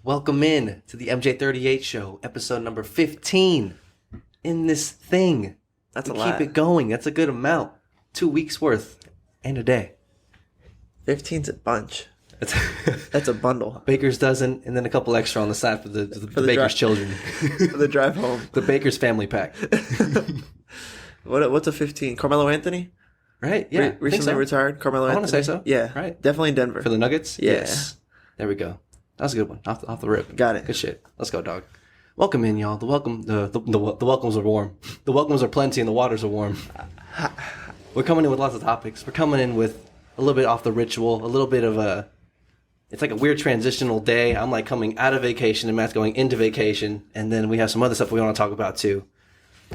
Welcome in to the MJ38 show, episode number 15. In this thing. That's we a lot. Keep it going. That's a good amount. 2 weeks worth and a day. 15's a bunch. That's That's a bundle. baker's dozen, and then a couple extra on the side for the baker's children. For the drive home. The baker's family pack. What's a 15? Carmelo Anthony? Right? Yeah. Recently retired. Carmelo Anthony. I want to say so. Yeah. Right. Definitely in Denver. For the Nuggets? Yeah. Yes. There we go. That was a good one. Off the rip. Got it. Good shit. Let's go, dog. Welcome in, y'all. The welcomes are warm. The welcomes are plenty and the waters are warm. We're coming in with lots of topics. We're coming in with a little bit off the ritual, a little bit of a... It's like a weird transitional day. I'm like coming out of vacation and Matt's going into vacation. And then we have some other stuff we want to talk about too.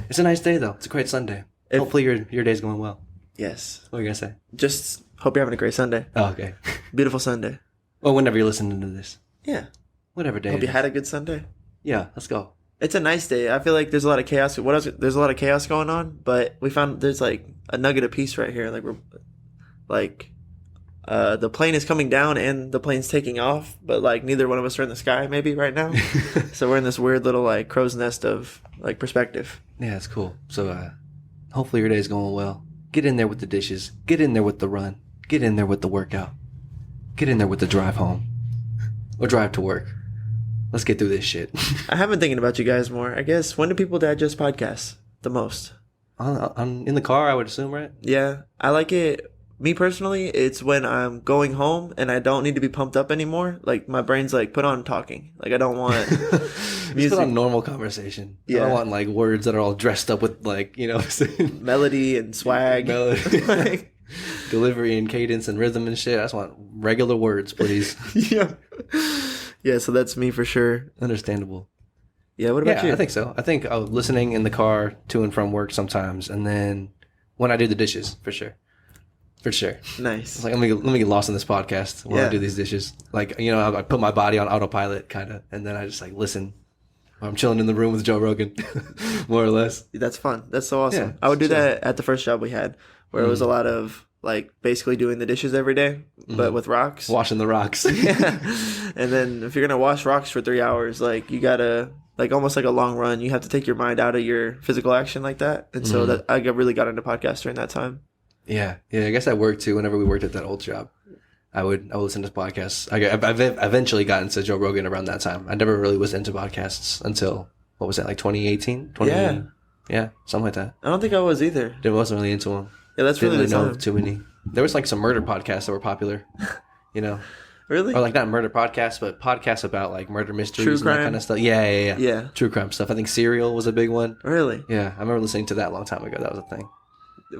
It's a nice day though. It's a great Sunday. Hopefully your day's going well. Yes. What are you going to say? Just hope you're having a great Sunday. Oh, okay. Beautiful Sunday. Well, whenever you're listening to this. Yeah. Whatever day Hope it you is. had a good Sunday. Yeah, let's go. It's a nice day. I feel like there's a lot of chaos. There's a lot of chaos going on, but we found there's like a nugget of peace right here. The plane is coming down and the plane's taking off, but like neither one of us are in the sky maybe right now. So we're in this weird little like crow's nest of like perspective. Yeah, it's cool. So hopefully your day's going well. Get in there with the dishes. Get in there with the run. Get in there with the workout. Get in there with the drive home. Or drive to work. Let's get through this shit. I have been thinking about you guys more. I guess, when do people digest podcasts the most? I'm in the car, I would assume, right? Yeah, I like it. Me personally, it's when I'm going home and I don't need to be pumped up anymore. Like my brain's like, put on talking. Like I don't want Just music. put on normal conversation. Yeah. I don't want like words that are all dressed up with like, Melody and swag. melody, Like, delivery and cadence and rhythm and shit. I just want regular words, please. yeah. Yeah, so that's me for sure. Understandable. Yeah, what about Yeah, you? I think so. I think listening in the car to and from work sometimes, and then when I do the dishes, for sure. For sure. Nice. It's like let me get lost in this podcast while I Yeah. do these dishes. Like, I put my body on autopilot kind of, and then I just like listen. I'm chilling in the room with Joe Rogan, more or less. That's fun. That's so awesome. Yeah, I would do chill. that at the first job we had, where it was a lot of like basically doing the dishes every day, but with rocks. Washing the rocks. Yeah. And then if you're gonna wash rocks for 3 hours, like you gotta like almost like a long run. You have to take your mind out of your physical action like that. And so that I really got into podcasts during that time. Yeah. I guess I worked too. Whenever we worked at that old job, I would listen to podcasts. I eventually got into Joe Rogan around that time. I never really was into podcasts until what was that, like 2018? Yeah, something like that. I don't think I was either. I wasn't really into them. Yeah, that's Didn't really really the know time. too many. There was like some murder podcasts that were popular, Really? or like not murder podcasts, but podcasts about like murder mysteries True and crime? that kind of stuff. Yeah. Yeah. True crime stuff. I think Serial was a big one. Really? Yeah, I remember listening to that a long time ago. That was a thing.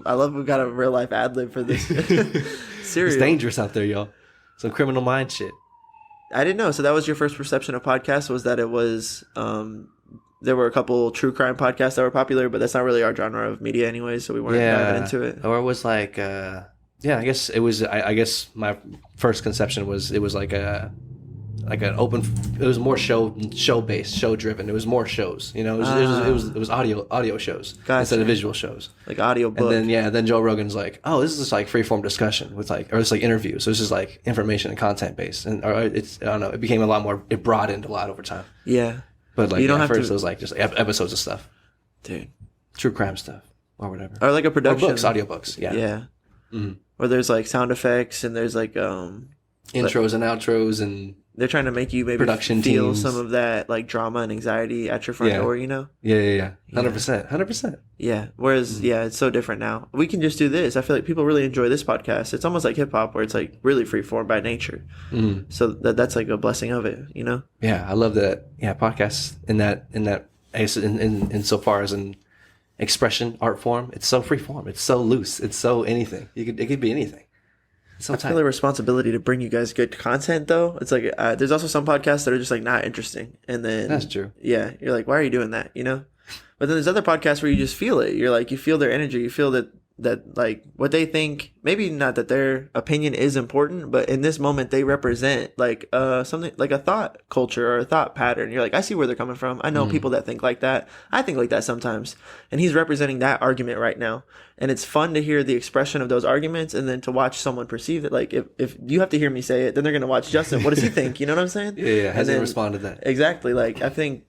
I love we got a real life ad lib for this. It's Serial. dangerous out there, y'all. Some criminal mind shit. I didn't know. So that was your first perception of podcasts, was that it was there were a couple true crime podcasts that were popular, but that's not really our genre of media anyway, so we weren't diving into it. Or it was like, I guess it was. I guess my first conception was it was like an open. It was more show based, show driven. It was more shows. It was audio shows instead of visual shows. Like audio book. And then Joe Rogan's like, oh, this is just like free form discussion with like, or it's like interviews. So it's just like information and content based, and or it's I don't know. It became a lot more. It broadened a lot over time. Yeah. But like You don't at have first to- it was like just episodes of stuff, Dude. true crime stuff or whatever, Or like a or production. books, audiobooks. Yeah. Yeah. Or there's like sound effects and there's like Intros and outros and they're trying to make you maybe Production feel teams. some of that like drama and anxiety at your front Yeah. door, yeah. 100%. Yeah. Whereas, yeah, it's so different now. We can just do this. I feel like people really enjoy this podcast. It's almost like hip hop where it's like really free form by nature. So that's like a blessing of it, Yeah, I love that. Yeah, podcasts in so far as an expression art form, it's so free form. It's so loose. It's so anything. It could be anything. It's so I tight. feel a responsibility to bring you guys good content, though. It's like there's also some podcasts that are just like not interesting, and then That's true. Yeah, you're like, why are you doing that? But then there's other podcasts where you just feel it. You're like, you feel their energy. You feel that that like what they think, maybe not that their opinion is important, but in this moment they represent like something like a thought culture or a thought pattern. You're like, I see where they're coming from. I know people that think like that. I think like that sometimes. And he's representing that argument right now. And it's fun to hear the expression of those arguments and then to watch someone perceive it. Like if you have to hear me say it, then they're going to watch Justin. What does he think? You know what I'm saying? Yeah. Hasn't responded to that. Exactly. Like I think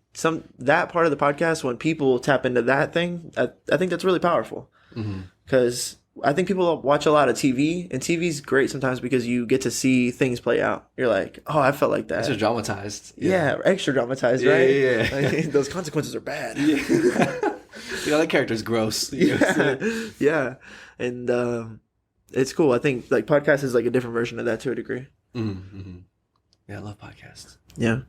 that part of the podcast, when people tap into that thing, I think that's really powerful. Because I think people watch a lot of TV, and TV's great sometimes because you get to see things play out. You're like, oh, I felt like that. Extra dramatized. Yeah, extra dramatized, right? Yeah. Like, those consequences are bad. Yeah. That character's gross. Yeah. And it's cool. I think like podcast is like a different version of that to a degree. Yeah, I love podcasts. Yeah.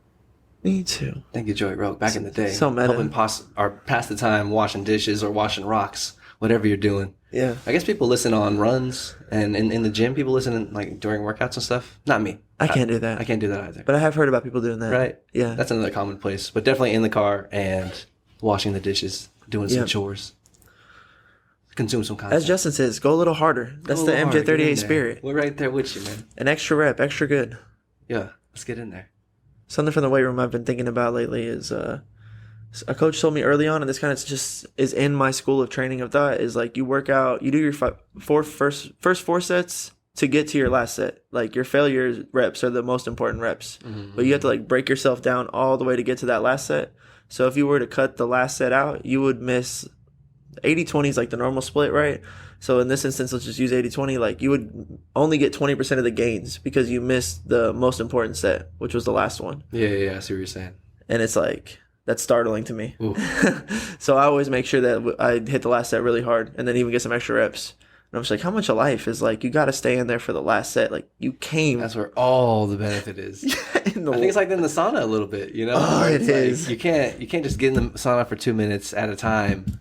Me too. I think you enjoy it back in the day. So meta. Helping pass the time washing dishes or washing rocks, whatever you're doing. Yeah. I guess people listen on runs and in the gym. People listen like during workouts and stuff. Not me. I can't do that. I can't do that either. But I have heard about people doing that. Right. Yeah. That's another commonplace. But definitely in the car and washing the dishes, doing some chores. Consume some content. As Justin says, go a little harder. That's the MJ38 spirit. We're right there with you, man. An extra rep, extra good. Yeah. Let's get in there. Something from the weight room I've been thinking about lately is a coach told me early on, and this kind of just is in my school of training of thought, is like you work out, you do your first four sets to get to your last set. Like your failure reps are the most important reps, but you have to like break yourself down all the way to get to that last set. So if you were to cut the last set out, you would miss 80-20 is like the normal split, right? So in this instance, let's just use 80-20. Like you would only get 20% of the gains because you missed the most important set, which was the last one. Yeah. I see what you're saying. And it's like, that's startling to me. So I always make sure that I hit the last set really hard and then even get some extra reps. And I'm just like, how much of life is like, you got to stay in there for the last set. Like you came. That's where all the benefit is. I think it's like in the sauna a little bit, you know? Oh, it is. Like, you can't just get in the sauna for 2 minutes at a time.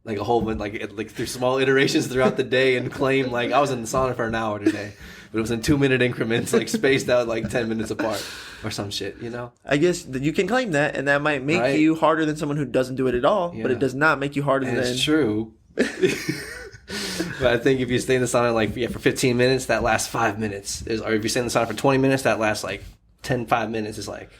Like a whole bunch, like through small iterations throughout the day and claim like I was in the sauna for an hour today, but it was in 2-minute increments, like spaced out like 10 minutes apart or some shit, you know? I guess you can claim that, and that might make you harder than someone who doesn't do it at all, but it does not make you harder than... It's true. But I think if you stay in the sauna like for 15 minutes, that last 5 minutes is, or if you stay in the sauna for 20 minutes, that last like 5 minutes is like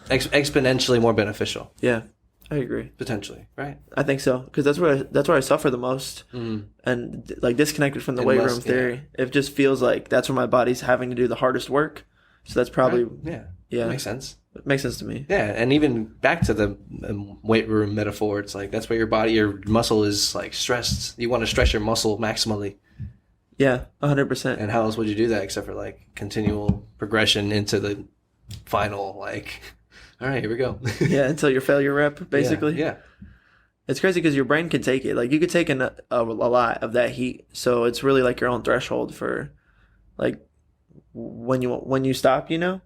exponentially more beneficial. Yeah. I agree. Potentially, right? I think so, because that's where I suffer the most, and like disconnected from the weight room theory. Yeah. It just feels like that's where my body's having to do the hardest work. So that's probably right. Yeah. Makes sense. It makes sense to me. Yeah, and even back to the weight room metaphor, it's like that's where your muscle is like stressed. You want to stress your muscle maximally. Yeah, 100%. And how else would you do that except for like continual progression into the final like. All right, here we go. Yeah, until your failure rep, basically. Yeah. It's crazy because your brain can take it. Like, you could take a lot of that heat. So it's really like your own threshold for, like, when you stop, you know?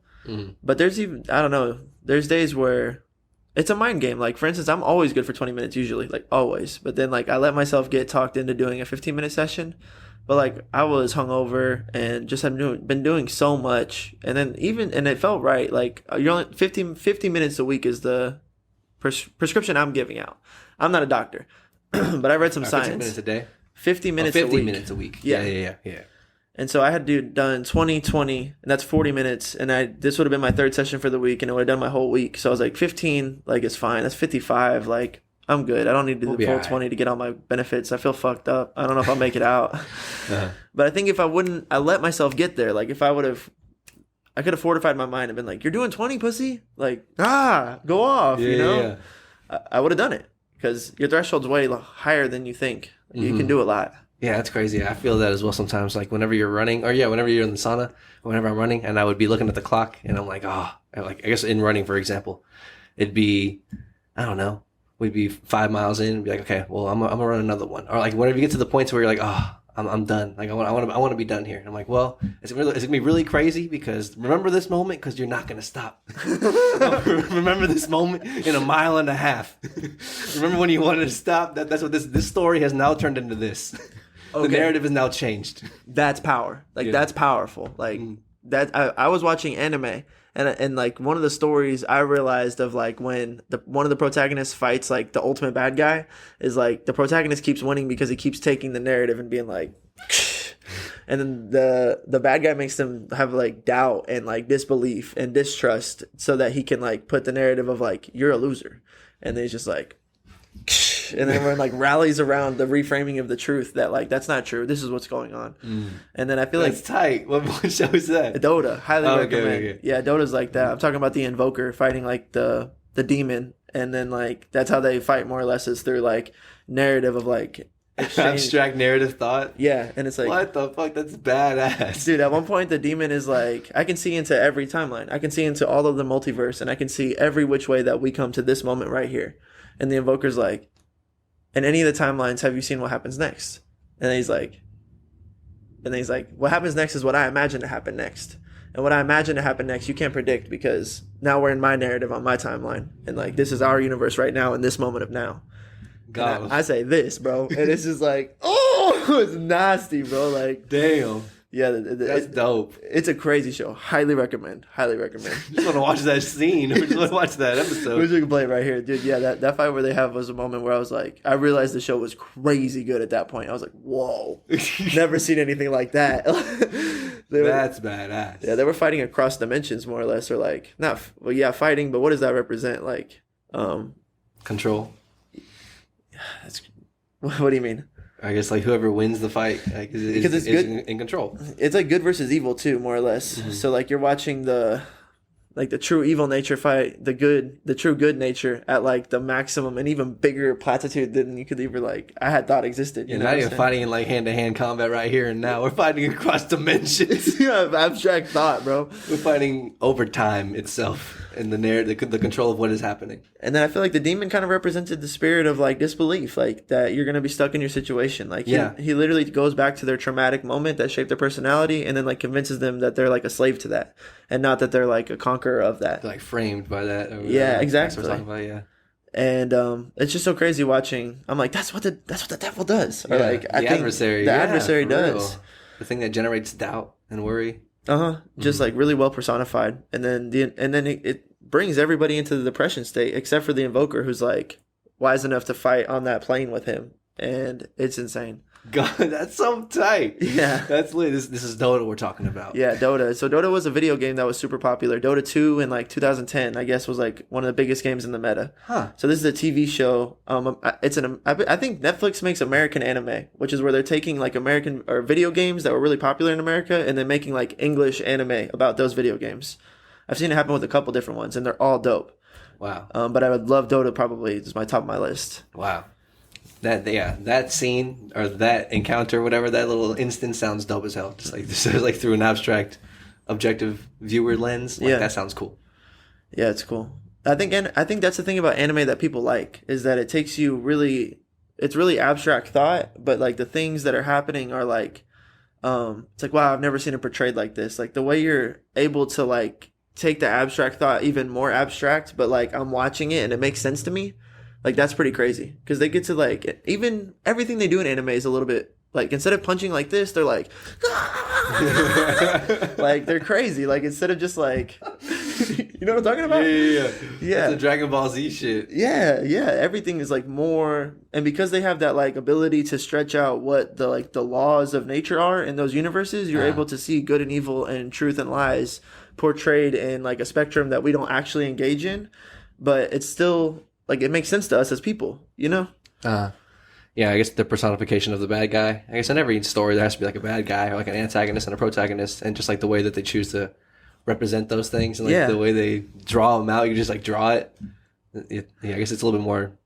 But there's even, I don't know, there's days where it's a mind game. Like, for instance, I'm always good for 20 minutes usually, like, always. But then, like, I let myself get talked into doing a 15-minute session. But, like, I was hungover and just have been doing so much. And then and it felt right. Like, you're only 50 minutes a week is the prescription I'm giving out. I'm not a doctor. But I read some science. 15 minutes a day? 50 minutes a week. 50 minutes a week. Yeah. And so I had done 20, and that's 40 minutes. And this would have been my third session for the week, and it would have done my whole week. So I was like, 15, like, it's fine. That's 55. Like, I'm good. I don't need to do the full 20 to get all my benefits. I feel fucked up. I don't know if I'll make it out. But I think if I let myself get there. Like, if I could have fortified my mind and been like, you're doing 20, pussy? Like, go off, you know? Yeah. I would have done it because your threshold's way higher than you think. You can do a lot. Yeah, that's crazy. I feel that as well sometimes. Like whenever you're running, whenever you're in the sauna, whenever I'm running, and I would be looking at the clock, and I'm like, like I guess in running, for example, it'd be, I don't know, we'd be 5 miles in, and be like, okay, well, I'm gonna run another one, or like whenever you get to the point where you're like, I'm done. Like I want to be done here. And I'm like, well, it's gonna be really crazy because remember this moment because you're not gonna stop. Remember this moment in a mile and a half. Remember when you wanted to stop? That's what this story has now turned into this. Okay. The narrative is now changed. That's power. Like that's powerful. Like that. I was watching anime And like one of the stories I realized of like when one of the protagonists fights like the ultimate bad guy is like the protagonist keeps winning because he keeps taking the narrative and being like, and then the bad guy makes them have like doubt and like disbelief and distrust so that he can like put the narrative of like, you're a loser, and then he's just like, and then everyone like rallies around the reframing of the truth that like that's not true, this is what's going on. And then I feel That's tight. What show is that? Dota, highly recommend. Okay. Yeah, Dota's like that. I'm talking about the invoker fighting like the demon, and then like that's how they fight more or less, is through like narrative of like Abstract narrative thought. Yeah, and it's like, what the fuck? That's badass, dude. At one point, the demon is like, I can see into every timeline. I can see into all of the multiverse, and I can see every which way that we come to this moment right here. And the invoker's like, in any of the timelines, have you seen what happens next? And then he's like, what happens next is what I imagine to happen next. And what I imagine to happen next, you can't predict, because now we're in my narrative on my timeline, and like this is our universe right now in this moment of now. God, I say this, bro, and it's just like, oh, it's nasty, bro. Like, damn. Yeah, that's dope. It's a crazy show. Highly recommend. Just want to watch that scene. We just want to watch that episode. We can play it right here, dude. Yeah, that fight where they have was a moment where I was like, I realized the show was crazy good at that point. I was like, whoa, never seen anything like that. That's badass. Yeah, they were fighting across dimensions, more or less, or like fighting. But what does that represent? Like, control. What do you mean? I guess like whoever wins the fight, like, is good in control. It's like good versus evil too, more or less. Mm-hmm. So like you're watching the true evil nature fight the true good nature at like the maximum and even bigger platitude than you could ever like I had thought existed. You're not even fighting in like hand-to-hand combat right here and now. We're fighting across dimensions. Yeah, abstract thought, bro. We're fighting over time itself and the narrative, the control of what is happening. And then I feel like the demon kind of represented the spirit of like disbelief, like that you're gonna be stuck in your situation. Like he literally goes back to their traumatic moment that shaped their personality, and then like convinces them that they're like a slave to that, and not that they're like a conqueror of that. They're like framed by that. Yeah, exactly. That's what we're talking about, yeah. And it's just so crazy watching. I'm like, that's what the devil does. Or like the adversary. The adversary does. Real. The thing that generates doubt and worry. Just like really well personified, and then it brings everybody into the depression state except for the invoker, who's like wise enough to fight on that plane with him, and it's insane. God, that's so tight. Yeah, that's lit. This is Dota we're talking about. Yeah, Dota. So Dota was a video game that was super popular. Dota 2 in like 2010, I guess, was like one of the biggest games in the meta. So this is a TV show. I think Netflix makes American anime, which is where they're taking like American or video games that were really popular in America and then making like English anime about those video games. I've seen it happen with a couple different ones, and they're all dope. Wow. But I would love Dota. Probably is my top of my list. Wow. That scene or that encounter, whatever, that little instance sounds dope as hell. Just like through an abstract, objective viewer lens. That sounds cool. Yeah, it's cool. I think that's the thing about anime that people like, is that it takes you it's really abstract thought, but like the things that are happening are like, it's like, wow, I've never seen it portrayed like this. Like the way you're able to like take the abstract thought even more abstract, but like I'm watching it and it makes sense to me. Like, that's pretty crazy, because they get to, like, even everything they do in anime is a little bit, like, instead of punching like this, they're like, like, they're crazy. Like, instead of just, like, you know what I'm talking about? Yeah. That's the Dragon Ball Z shit. Yeah. Everything is, like, more, and because they have that, like, ability to stretch out what the laws of nature are in those universes, you're able to see good and evil and truth and lies portrayed in, like, a spectrum that we don't actually engage in, but it's still... like, it makes sense to us as people, you know? Yeah, I guess the personification of the bad guy. I guess in every story there has to be like a bad guy or like an antagonist and a protagonist, and just like the way that they choose to represent those things and like the way they draw them out, you just like draw it. I guess it's a little bit more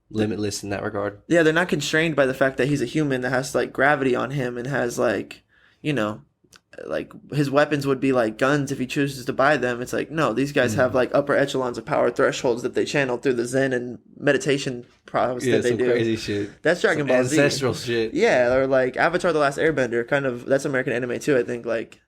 limitless in that regard. Yeah, they're not constrained by the fact that he's a human that has like gravity on him and has like, you know, like his weapons would be like guns if he chooses to buy them. It's like, no, these guys have like upper echelons of power thresholds that they channel through the Zen and meditation process that they do. Crazy shit. That's Dragon Ball Z. Ancestral shit. Yeah, or like Avatar: The Last Airbender. Kind of, that's American anime too, I think. Like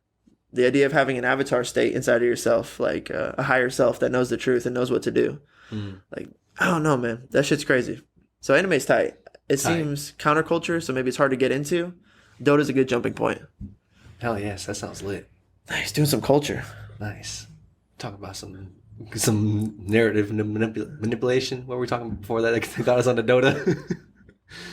the idea of having an avatar state inside of yourself, like a higher self that knows the truth and knows what to do. Like, I don't know, man. That shit's crazy. So anime's tight. It seems counterculture, so maybe it's hard to get into. Dota's a good jumping point. Hell yes, that sounds lit. Nice, doing some culture. Nice. talk about some narrative manipulation. What were we talking before that? I thought it was on the Dota.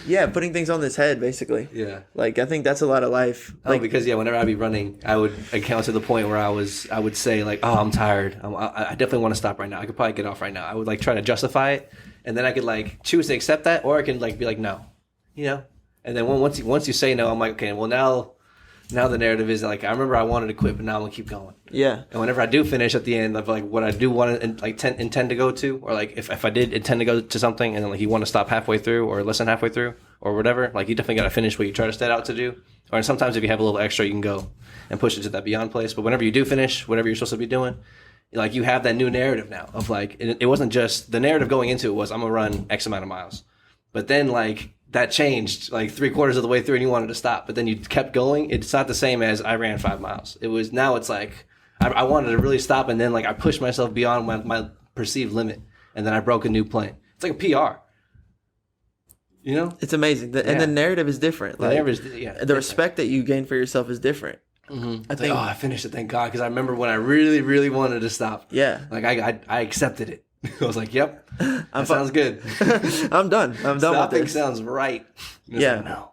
Yeah, putting things on this head, basically. Yeah. Like, I think that's a lot of life. Like, because whenever I'd be running, I would count to the point where I would say like, oh, I'm tired. I definitely want to stop right now. I could probably get off right now. I would like try to justify it, and then I could like choose to accept that, or I can like be like, no, And then once you say no, I'm like, okay, well now the narrative is like, I remember I wanted to quit, but now I'm gonna keep going. Yeah. And whenever I do finish at the end of like what I do want to like intend to go to, or like if I did intend to go to something and then like you want to stop halfway through or listen halfway through or whatever, like you definitely got to finish what you try to set out to do. Or sometimes if you have a little extra, you can go and push it to that beyond place. But whenever you do finish whatever you're supposed to be doing, like you have that new narrative now of like, it wasn't just the narrative going into it was I'm gonna run X amount of miles, but then like that changed like 3/4 of the way through and you wanted to stop, but then you kept going. It's not the same as I ran 5 miles. Now it's like I wanted to really stop, and then like I pushed myself beyond my perceived limit, and then I broke a new plane. It's like a PR. It's amazing. And the narrative is different. Like, the respect that you gain for yourself is different. Mm-hmm. I think, I finished it, thank God, because I remember when I really, really wanted to stop. Yeah. Like I accepted it. I was like, yep, that sounds good. I'm done. I'm done Stopping with this. sounds right. Yeah. Like, no.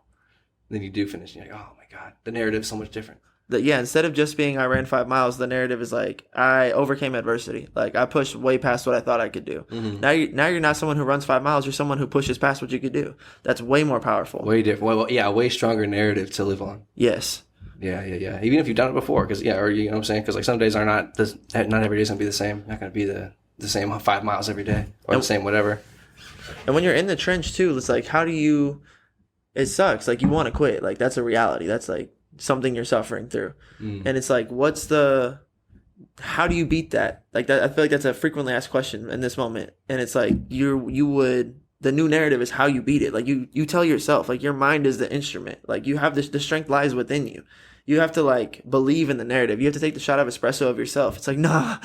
Then you do finish, and you're like, oh my God, the narrative's so much different. Instead of just being I ran 5 miles, the narrative is like I overcame adversity. Like I pushed way past what I thought I could do. Mm-hmm. Now you're not someone who runs 5 miles. You're someone who pushes past what you could do. That's way more powerful. Way different. Well, yeah, way stronger narrative to live on. Yes. Yeah. Even if you've done it before, because or you know what I'm saying? Because like some days are not every day's gonna be the same. Not gonna be the same 5 miles every day or the same whatever. And when you're in the trench too, it's like it sucks. Like you want to quit. Like that's a reality. That's like something you're suffering through. And it's like, how do you beat that? Like that, I feel like that's a frequently asked question in this moment. And it's like the new narrative is how you beat it. Like you tell yourself, like your mind is the instrument. Like you have the strength lies within you. You have to like believe in the narrative. You have to take the shot of espresso of yourself. It's like, nah,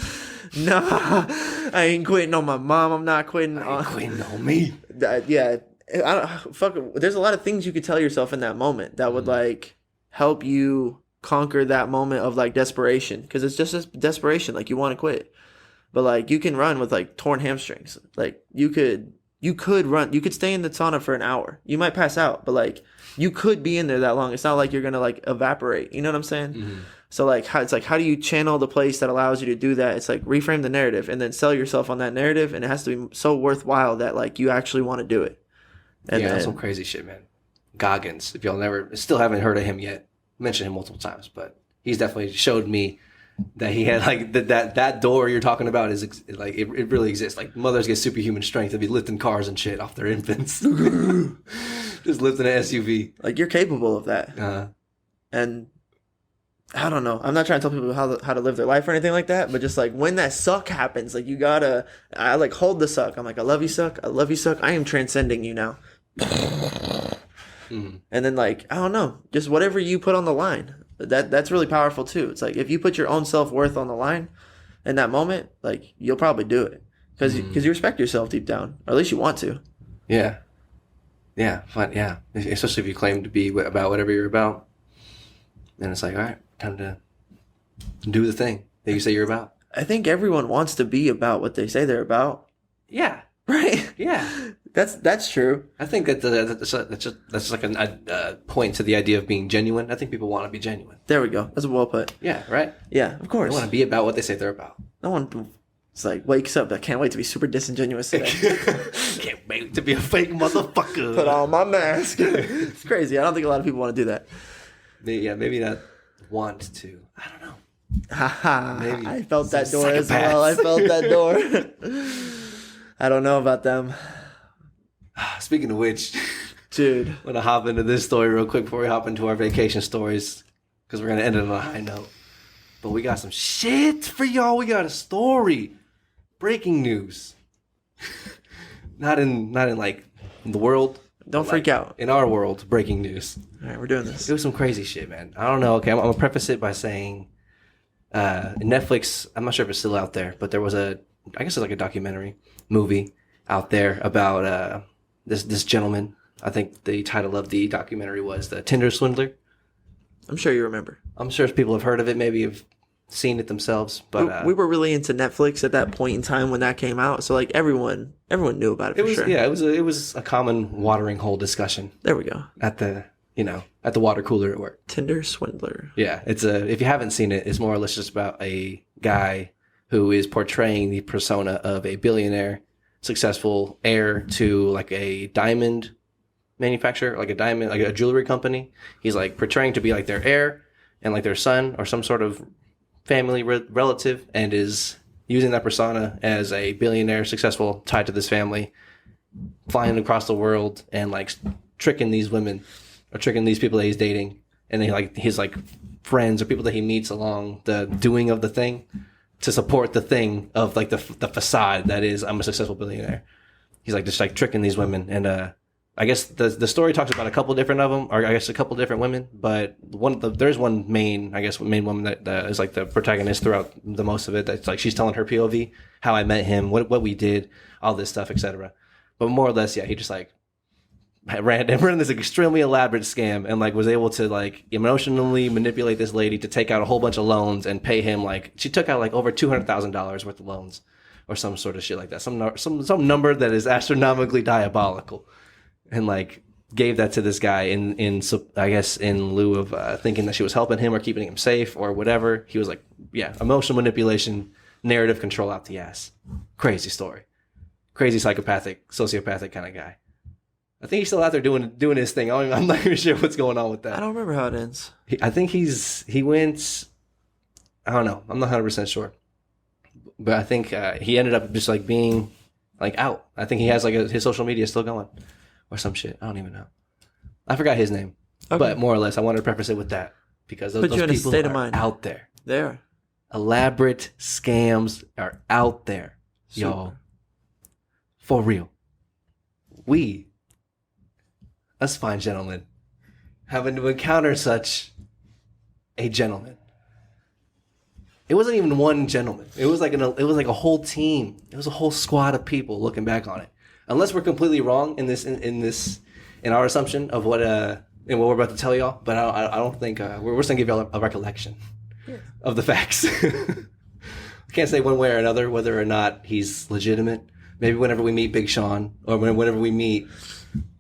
I ain't quitting on my mom. I'm not quitting on me. Yeah. There's a lot of things you could tell yourself in that moment that would like help you conquer that moment of like desperation, because it's just desperation. Like you want to quit, but like you can run with like torn hamstrings. Like you could run. You could stay in the sauna for an hour. You might pass out, but like you could be in there that long. It's not like you're gonna like evaporate. You know what I'm saying? Mm-hmm. So like how do you channel the place that allows you to do that? It's like reframe the narrative and then sell yourself on that narrative, and it has to be so worthwhile that like you actually want to do it. And that's some crazy shit, man. Goggins, if y'all still haven't heard of him yet, mentioned him multiple times, but he's definitely showed me that he had like that door you're talking about is like it really exists. Like mothers get superhuman strength to be lifting cars and shit off their infants, just lifting an SUV. Like you're capable of that, and I don't know. I'm not trying to tell people how to live their life or anything like that, but just like when that suck happens, like I like hold the suck. I'm like, I love you, suck. I love you, suck. I am transcending you now. And then like, I don't know, just whatever you put on the line, that's really powerful too. It's like if you put your own self-worth on the line in that moment, like you'll probably do it because you respect yourself deep down, or at least you want to. Yeah. Fun. Yeah. Especially if you claim to be about whatever you're about, then it's like, all right, time to do the thing that you say you're about. I think everyone wants to be about what they say they're about. Yeah. Right. Yeah. That's true. I think that's like a point to the idea of being genuine. I think people want to be genuine. There we go. That's well put. Yeah, right? Yeah, of course. They want to be about what they say they're about. No one like wakes up, I can't wait to be super disingenuous today. Can't wait to be a fake motherfucker. Put on my mask. It's crazy. I don't think a lot of people want to do that. Yeah, maybe not want to. I don't know. Haha. I felt that door as well. I felt that door. I don't know about them. Speaking of which, dude, I'm going to hop into this story real quick before we hop into our vacation stories, because we're going to end it on a high note. But we got some shit for y'all. We got a story. Breaking news. not in like the world. Don't freak out. In our world, breaking news. All right, we're doing this. It was some crazy shit, man. I don't know. Okay, I'm going to preface it by saying Netflix, I'm not sure if it's still out there, but there was I guess it's like a documentary movie out there about this gentleman. I think the title of the documentary was The Tinder Swindler. I'm sure you remember. I'm sure people have heard of it, maybe have seen it themselves. But we were really into Netflix at that point in time when that came out. So like everyone knew about it. it was it was a common watering hole discussion There we go. at the water cooler at work. Tinder swindler. Yeah, it's if you haven't seen it, it's more or less just about a guy who is portraying the persona of a billionaire, successful heir to like a diamond manufacturer, like a jewelry company. He's like portraying to be like their heir and like their son or some sort of family relative, and is using that persona as a billionaire, successful, tied to this family, flying across the world and like tricking these women or tricking these people that he's dating, and they like his like friends or people that he meets along the doing of the thing to support the thing of like the facade that is, I'm a successful billionaire. He's like just like tricking these women, and I guess the story talks about a couple different of them, or I guess a couple different women, but there's one main woman that is like the protagonist throughout the most of it. That's like she's telling her POV, how I met him, what we did, all this stuff, etc. But more or less, yeah, he just like ran this extremely elaborate scam and like was able to like emotionally manipulate this lady to take out a whole bunch of loans and pay him like she took out like over $200,000 worth of loans or some sort of shit like that, some number that is astronomically diabolical. And like gave that to this guy in I guess in lieu of thinking that she was helping him or keeping him safe or whatever. He was like, yeah, emotional manipulation, narrative control out the ass. Crazy story, crazy psychopathic, sociopathic kind of guy. I think he's still out there doing his thing. I'm not even sure what's going on with that. I don't remember how it ends. I think he went. I don't know. I'm not 100% sure, but I think he ended up just like being like out. I think he has like his social media still going. Or some shit. I don't even know. I forgot his name. Okay. But more or less, I wanted to preface it with that. Because those people are out there. They are. Elaborate scams are out there. Super. Yo. For real. We, us fine gentlemen, having to encounter such a gentleman. It wasn't even one gentleman. It was like a whole team. It was a whole squad of people looking back on it. Unless we're completely wrong in our assumption of what we're about to tell y'all, but I don't think we're just gonna give y'all a recollection of the facts. I can't say one way or another whether or not he's legitimate. Maybe whenever we meet Big Sean, or whenever we meet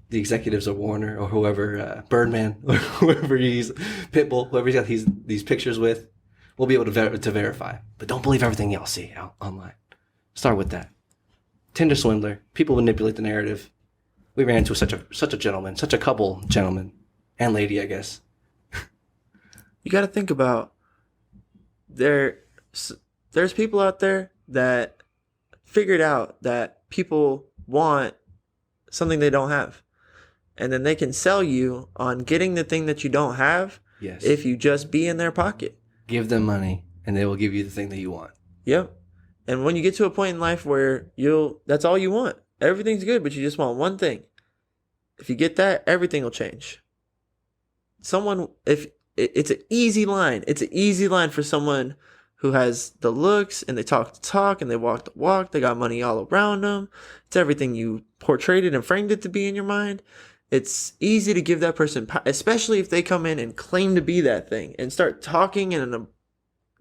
the executives of Warner or whoever, Birdman, or whoever he's Pitbull, whoever he's got these pictures with, we'll be able to verify. But don't believe everything y'all see out online. Start with that. Tinder swindler. People manipulate the narrative. We ran into such a gentleman, such a couple gentlemen and lady, I guess. You got to think about there's people out there that figured out that people want something they don't have, and then they can sell you on getting the thing that you don't have. Yes. If you just be in their pocket. Give them money, and they will give you the thing that you want. Yep. And when you get to a point in life where that's all you want. Everything's good, but you just want one thing. If you get that, everything will change. If it's an easy line. It's an easy line for someone who has the looks and they talk the talk and they walk the walk. They got money all around them. It's everything you portrayed it and framed it to be in your mind. It's easy to give that person, especially if they come in and claim to be that thing and start talking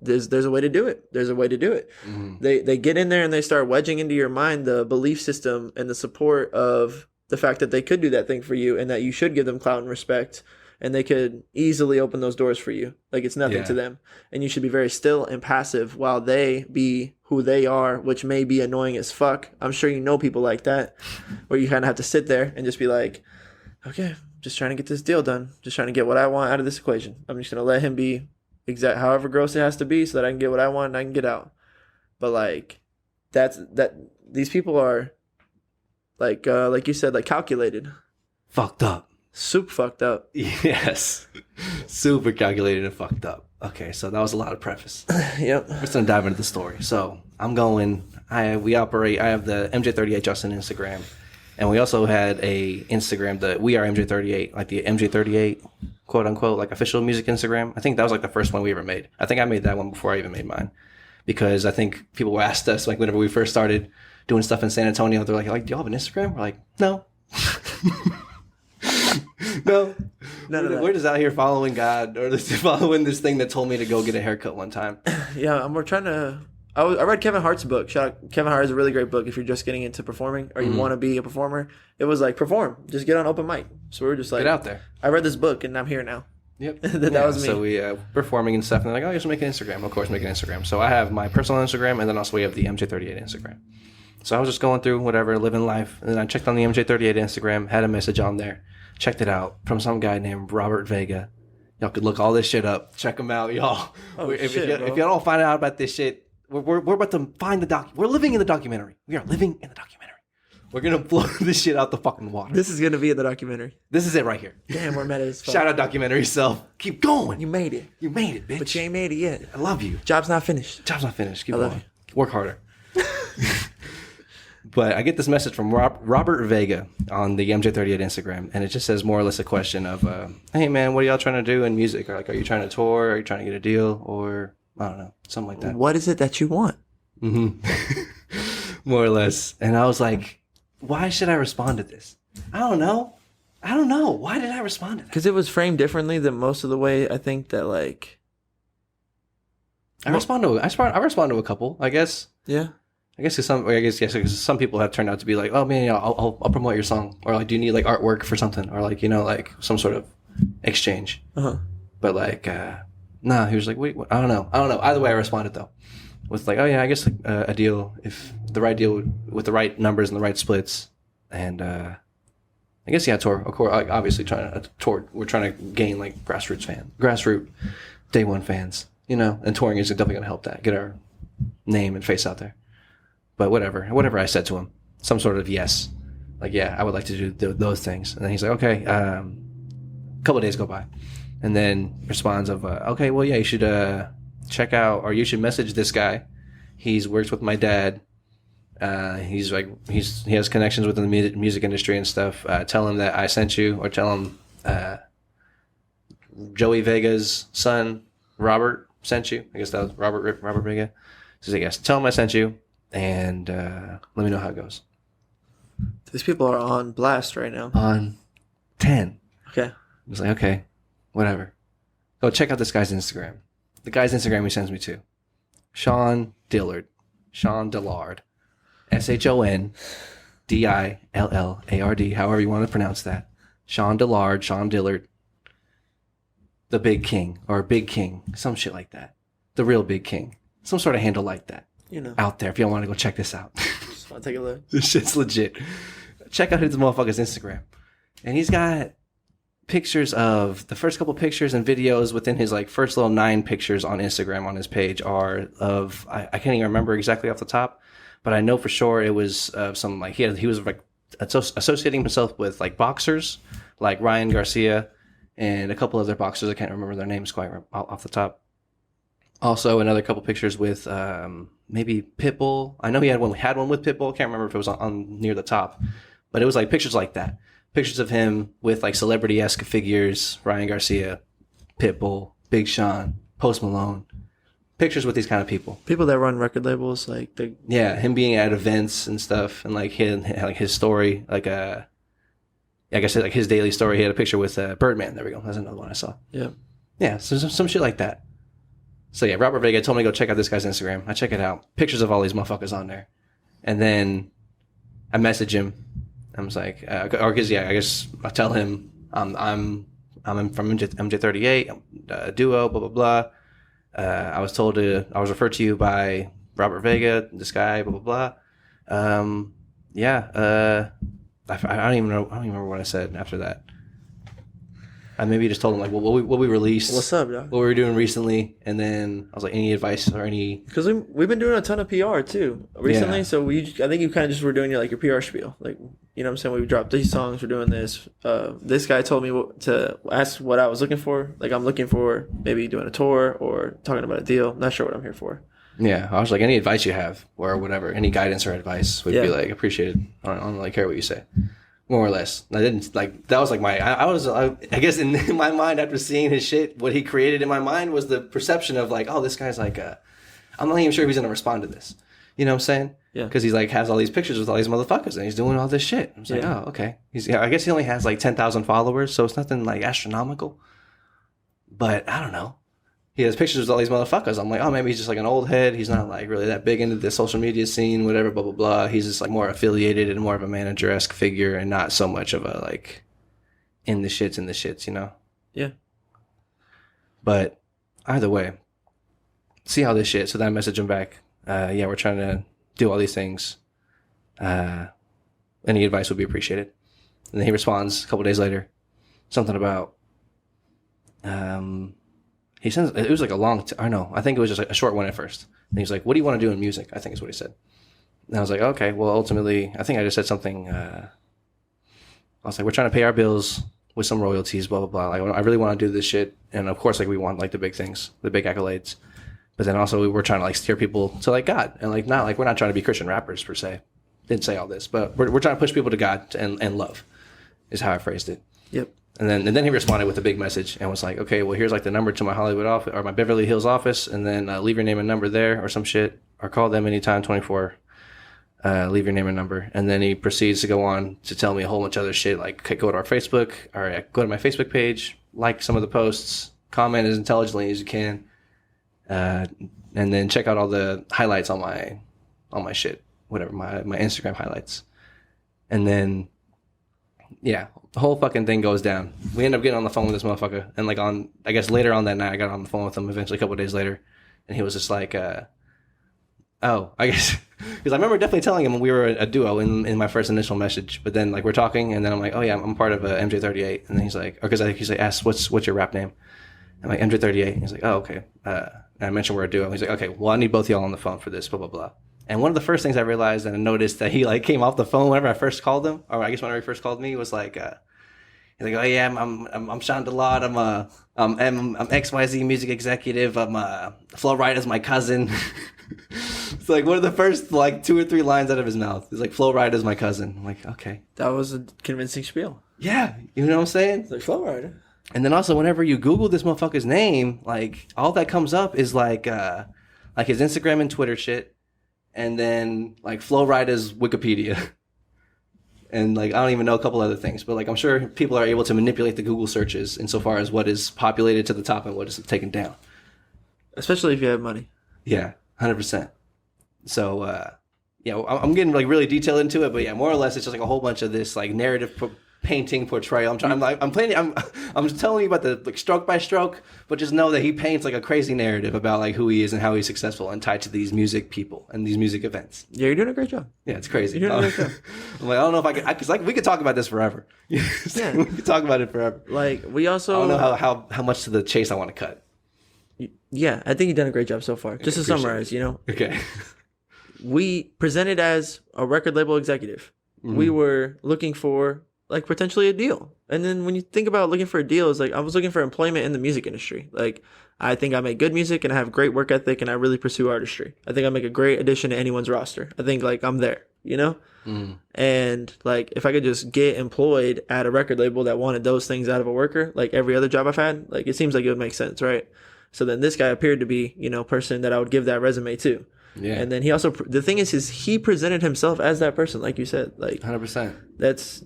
there's a way to do it. There's a way to do it. Mm-hmm. They get in there and they start wedging into your mind the belief system and the support of the fact that they could do that thing for you and that you should give them clout and respect, and they could easily open those doors for you. Like it's nothing to them. And you should be very still and passive while they be who they are, which may be annoying as fuck. I'm sure you know people like that, where you kind of have to sit there and just be like, okay, just trying to get this deal done. Just trying to get what I want out of this equation. I'm just going to let him be however gross it has to be so that I can get what I want and I can get out. But like these people are like you said, like calculated. Fucked up. Super fucked up. Yes. Super calculated and fucked up. Okay, so that was a lot of preface. Yep. We're just gonna dive into the story. So I have the MJ38 Justin Instagram. And we also had a Instagram, the We Are MJ38, like the MJ38 quote unquote, like official music Instagram. I think that was like the first one we ever made. I think I made that one before I even made mine, because I think people asked us like whenever we first started doing stuff in San Antonio, they're like, do y'all have an Instagram? We're like, no, no, None of that. We're just out here following God or following this thing that told me to go get a haircut one time. Yeah, we're trying to. I read Kevin Hart's book. Shout out, Kevin Hart is a really great book if you're just getting into performing or you want to be a performer. It was like perform, just get on open mic. So we were just like, Get out there. I read this book and I'm here now. Yep. that was me. So we performing and stuff, and they're like, oh, you should make an Instagram. Of course, make an Instagram. So I have my personal Instagram, and then also we have the MJ38 Instagram. So I was just going through whatever, living life, and then I checked on the MJ38 Instagram, had a message on there, checked it out from some guy named Robert Vega. Y'all could look all this shit up. Check him out, y'all. If y'all don't find out about this shit, we're about to find the doc. We're living in the documentary. We are living in the documentary. We're going to blow this shit out the fucking water. This is going to be in the documentary. This is it right here. Damn, we're meta as fuck. Shout out documentary self. Keep going. You made it. You made it, bitch. But you ain't made it yet. I love you. Job's not finished. Job's not finished. Keep love going. Work harder. But I get this message from Robert Vega on the MJ38 Instagram, and it just says more or less a question of, hey, man, what are y'all trying to do in music? Or like, are you trying to tour? Are you trying to get a deal? Or, I don't know, something like that. What is it that you want? Mm-hmm. More or less. And I was like, why should I respond to this? I don't know. Why did I respond to that? Because it was framed differently than most of the way I think that, like... I respond to a couple, I guess. Yeah. I guess because some people have turned out to be like, oh man, yeah, I'll promote your song, or like, do you need like artwork for something, or like, you know, like some sort of exchange. But like, nah, he was like, wait, what? I don't know. Either way, I responded though, with like, oh yeah, I guess like, a deal, if the right deal with the right numbers and the right splits, and I guess yeah, tour. Of course, like, obviously trying to tour. We're trying to gain like grassroots day one fans, you know, and touring is definitely going to help that, get our name and face out there. But whatever I said to him, some sort of yes, like, yeah, I would like to do those things. And then he's like, okay, a couple of days go by, and then responds of, okay, well, yeah, you should check out, or you should message this guy. He's works with my dad. He has connections within the music industry and stuff. Tell him that I sent you, or tell him Joey Vega's son, Robert, sent you. I guess that was Robert Vega. So I guess, tell him I sent you. And let me know how it goes. These people are on blast right now. On 10. Okay. I was like, okay, whatever. Go check out this guy's Instagram. The guy's Instagram he sends me to. Sean Dillard. ShonDillard. ShonDillard. However you want to pronounce that. Sean Dillard. The Big King. Or Big King. Some shit like that. The Real Big King. Some sort of handle like that. You know, out there if y'all want to go check this out. Just want to take a look. This shit's legit. Check out his motherfucker's Instagram. And he's got pictures of the first couple pictures and videos within his like first little 9 pictures on Instagram on his page are of, I can't even remember exactly off the top, but I know for sure it was some like, he was like associating himself with like boxers like Ryan Garcia and a couple other boxers. I can't remember their names quite off the top. Also, another couple pictures with maybe Pitbull. I know he had one with Pitbull. I can't remember if it was on near the top, but it was like pictures like that. Pictures of him with like celebrity-esque figures: Ryan Garcia, Pitbull, Big Sean, Post Malone. Pictures with these kind of people. People that run record labels, like they. Yeah, him being at events and stuff, and like his story, like like I said, like his daily story. He had a picture with Birdman. There we go. That's another one I saw. Yeah. Yeah. So some shit like that. So yeah, Robert Vega told me to go check out this guy's Instagram. I check it out. Pictures of all these motherfuckers on there. And then I message him. I was like, because I guess I tell him I'm from MJ38, duo, blah, blah, blah. I was referred to you by Robert Vega, this guy, blah, blah, blah. I don't even remember what I said after that. I maybe just told him like what we released, what's up, dog? What we were doing recently, and then I was like, any advice or any? Because we've been doing a ton of PR too recently. Yeah. So I think you kind of just were doing your PR spiel, like, you know what I'm saying. We dropped these songs. We're doing this. This guy told me to ask what I was looking for. Like, I'm looking for maybe doing a tour or talking about a deal. Not sure what I'm here for. Yeah, I was like, any advice you have or whatever, any guidance or advice would be like appreciated. I don't like care what you say. More or less. I didn't like, that was like I guess in my mind after seeing his shit, what he created in my mind was the perception of like, oh, this guy's like, I'm not even sure if he's going to respond to this. You know what I'm saying? Yeah. Because he's like has all these pictures with all these motherfuckers, and he's doing all this shit. I was like, oh, okay. I guess he only has like 10,000 followers, so it's nothing like astronomical. But I don't know. He has pictures with all these motherfuckers. I'm like, oh, maybe he's just like an old head. He's not like really that big into the social media scene, whatever, blah, blah, blah. He's just like more affiliated and more of a manager-esque figure and not so much of a like in the shits, you know? Yeah. But either way, see how this shit. So then I message him back. Yeah, we're trying to do all these things. Any advice would be appreciated. And then he responds a couple days later. Something about, he sends, it was like a long, I think it was just like a short one at first. And he's like, what do you want to do in music? I think is what he said. And I was like, okay, well, ultimately, I think I just said something, I was like, we're trying to pay our bills with some royalties, blah, blah, blah. Like, I really want to do this shit. And of course, like, we want like the big things, the big accolades. But then also we were trying to like steer people to like God, and like not like we're not trying to be Christian rappers per se. Didn't say all this, but we're trying to push people to God and love, is how I phrased it. Yep. And then he responded with a big message and was like, okay, well here's like the number to my Hollywood office or my Beverly Hills office, and then leave your name and number there or some shit, or call them anytime 24. Leave your name and number, and then he proceeds to go on to tell me a whole bunch of other shit like go to our Facebook or go to my Facebook page, like some of the posts, comment as intelligently as you can. And then check out all the highlights on my shit, whatever, my Instagram highlights. And then, yeah, the whole fucking thing goes down. We end up getting on the phone with this motherfucker. And like I guess later on that night, I got on the phone with him eventually a couple of days later. And he was just like, oh, I guess, because I remember definitely telling him we were a duo in my first initial message. But then like we're talking and then I'm like, oh yeah, I'm part of MJ38. And then he's like, because he's like, asked, what's your rap name? I'm like, MJ38. And he's like, oh, okay. And I mentioned we're a duo. He's like, okay, well, I need both y'all on the phone for this, blah, blah, blah. And one of the first things I realized and I noticed that he like came off the phone whenever I first called him, or I guess whenever he first called me, was like, he's like, oh yeah, I'm Sean Delot. I'm XYZ music executive. Flo Rida's my cousin. It's like one of the first like 2 or 3 lines out of his mouth. He's like, Flo Rida's my cousin. I'm like, okay. that was a convincing spiel. Yeah. You know what I'm saying? It's like Flo Rida. And then also, whenever you Google this motherfucker's name, like all that comes up is like his Instagram and Twitter shit, and then like Flo Rida's Wikipedia, and like I don't even know a couple other things, but like I'm sure people are able to manipulate the Google searches insofar as what is populated to the top and what is taken down. Especially if you have money. Yeah, 100%. So yeah, I'm getting like really detailed into it, but yeah, more or less it's just like a whole bunch of this like narrative painting portrayal. I'm just telling you about the like stroke by stroke, but just know that he paints like a crazy narrative about like who he is and how he's successful and tied to these music people and these music events. Yeah, you're doing a great job. Yeah, it's crazy. You're doing a great job. I'm like, I don't know if I could, because like we could talk about this forever. Yeah, we could talk about it forever. Like we also, I don't know how much to the chase I want to cut. Yeah, I think you've done a great job so far. Just to summarize, Okay. We presented as a record label executive. Mm-hmm. We were looking for like potentially a deal. And then when you think about looking for a deal, it's like I was looking for employment in the music industry. Like I think I make good music and I have great work ethic and I really pursue artistry. I think I make a great addition to anyone's roster. I think like I'm there, you know? Mm. And like if I could just get employed at a record label that wanted those things out of a worker, like every other job I've had, like it seems like it would make sense, right? So then this guy appeared to be, you know, person that I would give that resume to. Yeah. And then he also, the thing is he presented himself as that person, like you said, like 100%. That's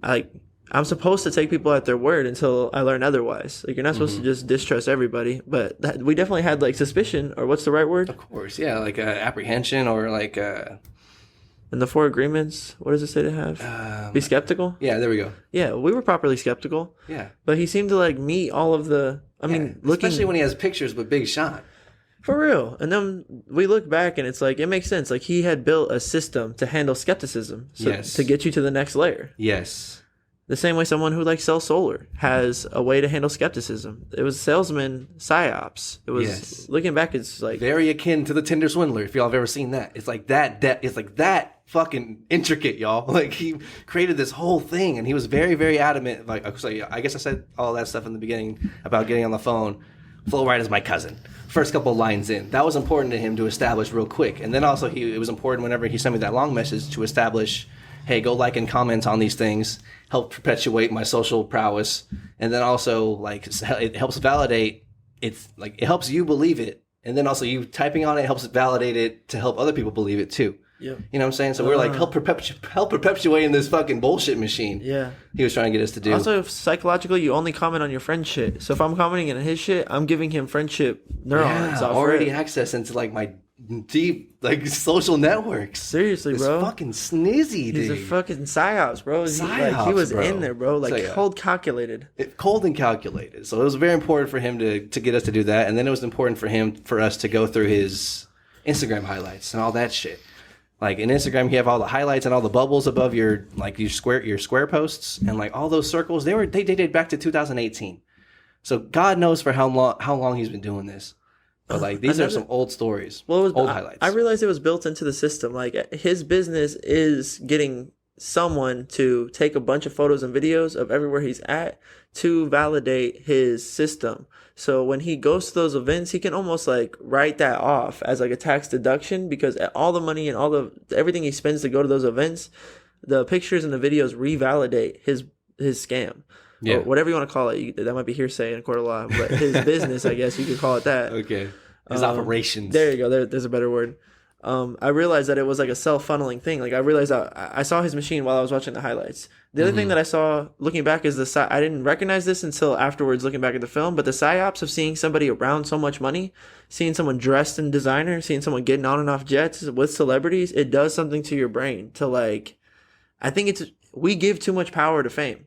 like, I'm supposed to take people at their word until I learn otherwise. Like you're not supposed to just distrust everybody, but we definitely had like suspicion, or what's the right word? Of course. Yeah. Like apprehension or like, and the 4 agreements, what does it say to have? Be skeptical? Yeah, there we go. Yeah, we were properly skeptical. Yeah. But he seemed to like meet all of the, I mean, looking. Especially when he has pictures with Big Sean. For real. And then we look back and it's like, it makes sense. Like he had built a system to handle skepticism. To get you to the next layer. Yes. The same way someone who like sells solar has a way to handle skepticism. It was salesman psyops. It was looking back, it's like very akin to the Tinder swindler. If y'all have ever seen that, it's like that. It's like that fucking intricate, y'all. Like he created this whole thing, and he was very, very adamant. Like I guess I said all that stuff in the beginning about getting on the phone. Flo Rida's my cousin. First couple lines in, that was important to him to establish real quick, and then also it was important whenever he sent me that long message to establish. Hey, go like and comment on these things, help perpetuate my social prowess. And then also, like, it helps validate, it helps you believe it And then also you typing on it helps validate it to help other people believe it too. Yep. You know what I'm saying? So we're like, help perpetuating this fucking bullshit machine. Yeah. He was trying to get us to do. Also, psychologically, you only comment on your friend shit. So if I'm commenting on his shit, I'm giving him friendship neurons. Yeah, already access into like my deep like social networks. Seriously, bro. Fucking snizzy, dude. He's a fucking psyops, bro. He was in there, bro. Like cold calculated. Cold and calculated. So it was very important for him to get us to do that. And then it was important for us to go through his Instagram highlights and all that shit. Like in Instagram, you have all the highlights and all the bubbles above your square posts, and like all those circles. They dated back to 2018. So God knows for how long he's been doing this. But like these are some old stories. Well, old highlights. I realized it was built into the system. Like his business is getting someone to take a bunch of photos and videos of everywhere he's at to validate his system. So when he goes to those events, he can almost like write that off as like a tax deduction, because all the money and everything he spends to go to those events, the pictures and the videos revalidate his scam. Yeah. Or whatever you want to call it. That might be hearsay in a court of law, but his business, I guess you could call it that. Okay. His operations. There you go. There's a better word. I realized that it was like a self-funneling thing. Like I realized I saw his machine while I was watching the highlights. The other thing that I saw looking back is I didn't recognize this until afterwards looking back at the film, but the psyops of seeing somebody around so much money, seeing someone dressed in designer, seeing someone getting on and off jets with celebrities, it does something to your brain to like, I think we give too much power to fame.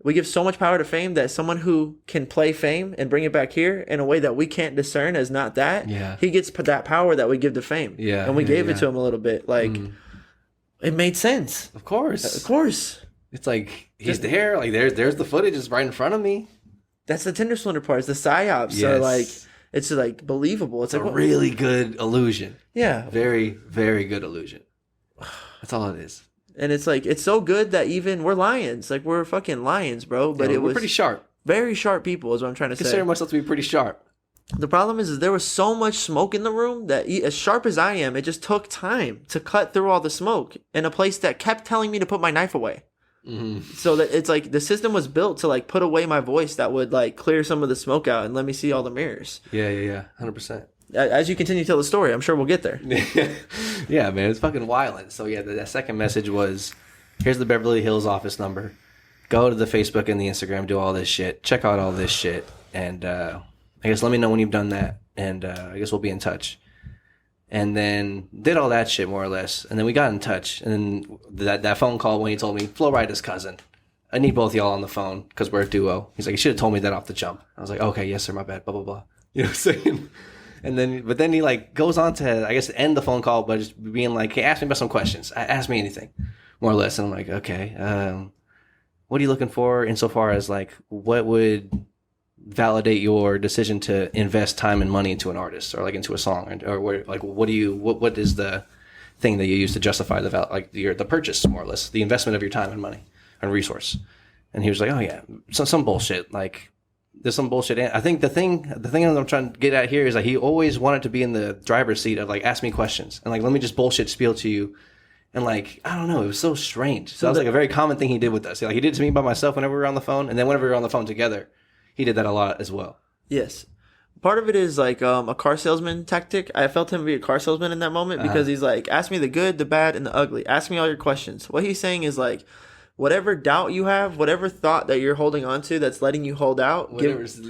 We give so much power to fame that someone who can play fame and bring it back here in a way that we can't discern as not that, he gets that power that we give to fame. Yeah, and we gave it to him a little bit. Like, it made sense. Of course. Of course. It's like, he's there. Like, there's the footage. It's right in front of me. That's the Tinder Swindler part. It's the psyops. Yes. So, like, it's like believable. It's like a really good illusion. Yeah. Very, very good illusion. That's all it is. And it's like, it's so good that even we're lions. Like, we're fucking lions, bro. But we're pretty sharp. Very sharp people is what I'm trying to say. Consider myself to be pretty sharp. The problem is there was so much smoke in the room that as sharp as I am, it just took time to cut through all the smoke in a place that kept telling me to put my knife away. Mm-hmm. So that it's like the system was built to like put away my voice that would like clear some of the smoke out and let me see all the mirrors. Yeah. 100%. As you continue to tell the story, I'm sure we'll get there. Yeah, man, it's fucking wild. So yeah, that second message was, here's the Beverly Hills office number. Go to the Facebook and the Instagram, do all this shit, check out all this shit, and I guess let me know when you've done that, and I guess we'll be in touch. And then did all that shit more or less, and then we got in touch. And then that phone call when he told me, Flo Rida's cousin. I need both y'all on the phone because we're a duo. He's like, you should have told me that off the jump. I was like, okay, yes sir, my bad, blah blah blah. You know what I'm saying? But then he like goes on to, I guess, end the phone call by just being like, hey, ask me about some questions. Ask me anything, more or less. And I'm like, okay, what are you looking for insofar as like what would validate your decision to invest time and money into an artist or like into a song, or what is the thing that you use to justify the purchase, more or less, the investment of your time and money and resource? And he was like, oh yeah, some bullshit, like there's some bullshit. I think the thing that I'm trying to get at here is like he always wanted to be in the driver's seat of like, ask me questions and like let me just bullshit spiel to you. And like, I don't know, it was so strange. So that was like a very common thing he did with us. Like he did it to me by myself whenever we were on the phone, and then whenever we were on the phone together, he did that a lot as well. Yes. Part of it is like a car salesman tactic. I felt him be a car salesman in that moment because he's like, ask me the good, the bad, and the ugly. Ask me all your questions. What he's saying is like, whatever doubt you have, whatever thought that you're holding on to that's letting you hold out, give it to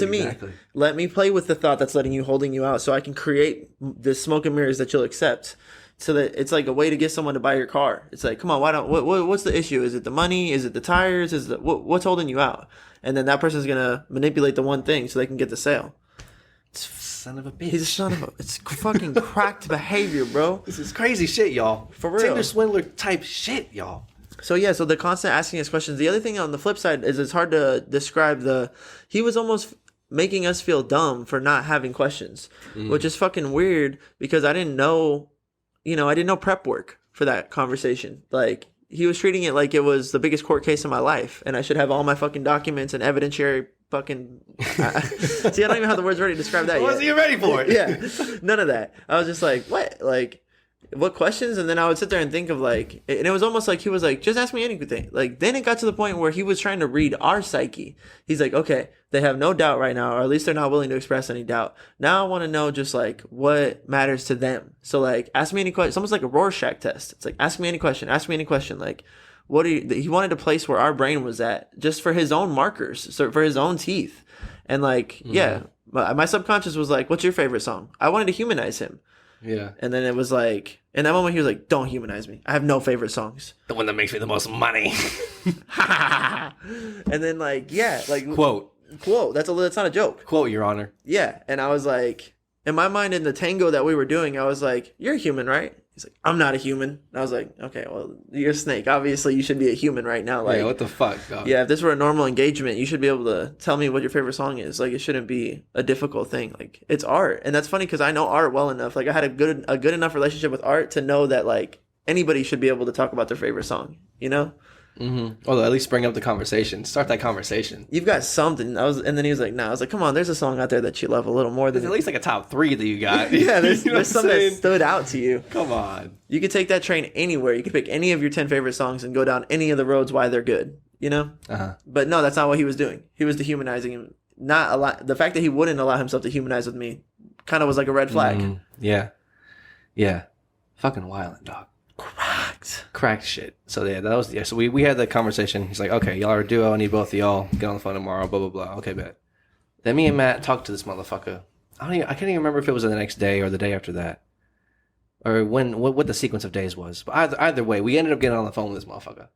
me. Exactly. Let me play with the thought that's holding you out so I can create the smoke and mirrors that you'll accept. So that it's like a way to get someone to buy your car. It's like, come on, what's the issue? Is it the money? Is it the tires? What's holding you out? And then that person's going to manipulate the one thing so they can get the sale. Son of a bitch. He's a son of a... It's fucking cracked behavior, bro. This is crazy shit, y'all. For real. Tinder swindler type shit, y'all. So yeah, so the constant asking us questions. The other thing on the flip side is it's hard to describe he was almost making us feel dumb for not having questions, which is fucking weird because I didn't know prep work for that conversation. Like, he was treating it like it was the biggest court case of my life, and I should have all my fucking documents and evidentiary fucking... See, I don't even have the words ready to describe that yet. I wasn't even ready for it. Yeah, none of that. I was just like, what? Like, what questions? And then I would sit there and think of like, and it was almost like he was like, just ask me anything. Like, then it got to the point where he was trying to read our psyche. He's like, okay, they have no doubt right now, or at least they're not willing to express any doubt. Now I want to know just like what matters to them. So like, ask me any question. It's almost like a Rorschach test. It's like, ask me any question. Ask me any question. Like, what are you, he wanted a place where our brain was at just for his own markers, so for his own teeth. And like, yeah, my subconscious was like, what's your favorite song? I wanted to humanize him. Yeah. And then it was like, in that moment, he was like, don't humanize me. I have no favorite songs. The one that makes me the most money. And then like, yeah, like Quote. That's not a joke. Quote, Your Honor. Yeah. And I was like, in my mind, in the tango that we were doing, I was like, you're a human, right? He's like, I'm not a human. And I was like, okay, well, you're a snake. Obviously, you should be a human right now. Like, yeah, what the fuck, dog? Yeah, if this were a normal engagement, you should be able to tell me what your favorite song is. Like, it shouldn't be a difficult thing. Like, it's art. And that's funny because I know art well enough. Like, I had a good enough relationship with art to know that, like, anybody should be able to talk about their favorite song, you know? Mm-hmm. Well, at least bring up the conversation. Start that conversation. You've got something. And then he was like, "Nah." I was like, "Come on, there's a song out there that you love a little more than There's at least like a top 3 that you got. yeah, there's, You know there's something that stood out to you. Come on. You could take that train anywhere. You could pick any of your 10 favorite songs and go down any of the roads why they're good. You know? Uh-huh. But no, that's not what he was doing. He was dehumanizing him. Not a lot. The fact that he wouldn't allow himself to humanize with me kind of was like a red flag. Yeah. Yeah. Fucking wildin', dog. Cracked shit. So yeah, that was so we had the conversation. He's like, okay, y'all are a duo. I need both of y'all. Get on the phone tomorrow. Blah blah blah. Okay, bet. Then me and Matt talked to this motherfucker. I can't even remember if it was the next day or the day after that, or what the sequence of days was. But either way, we ended up getting on the phone with this motherfucker.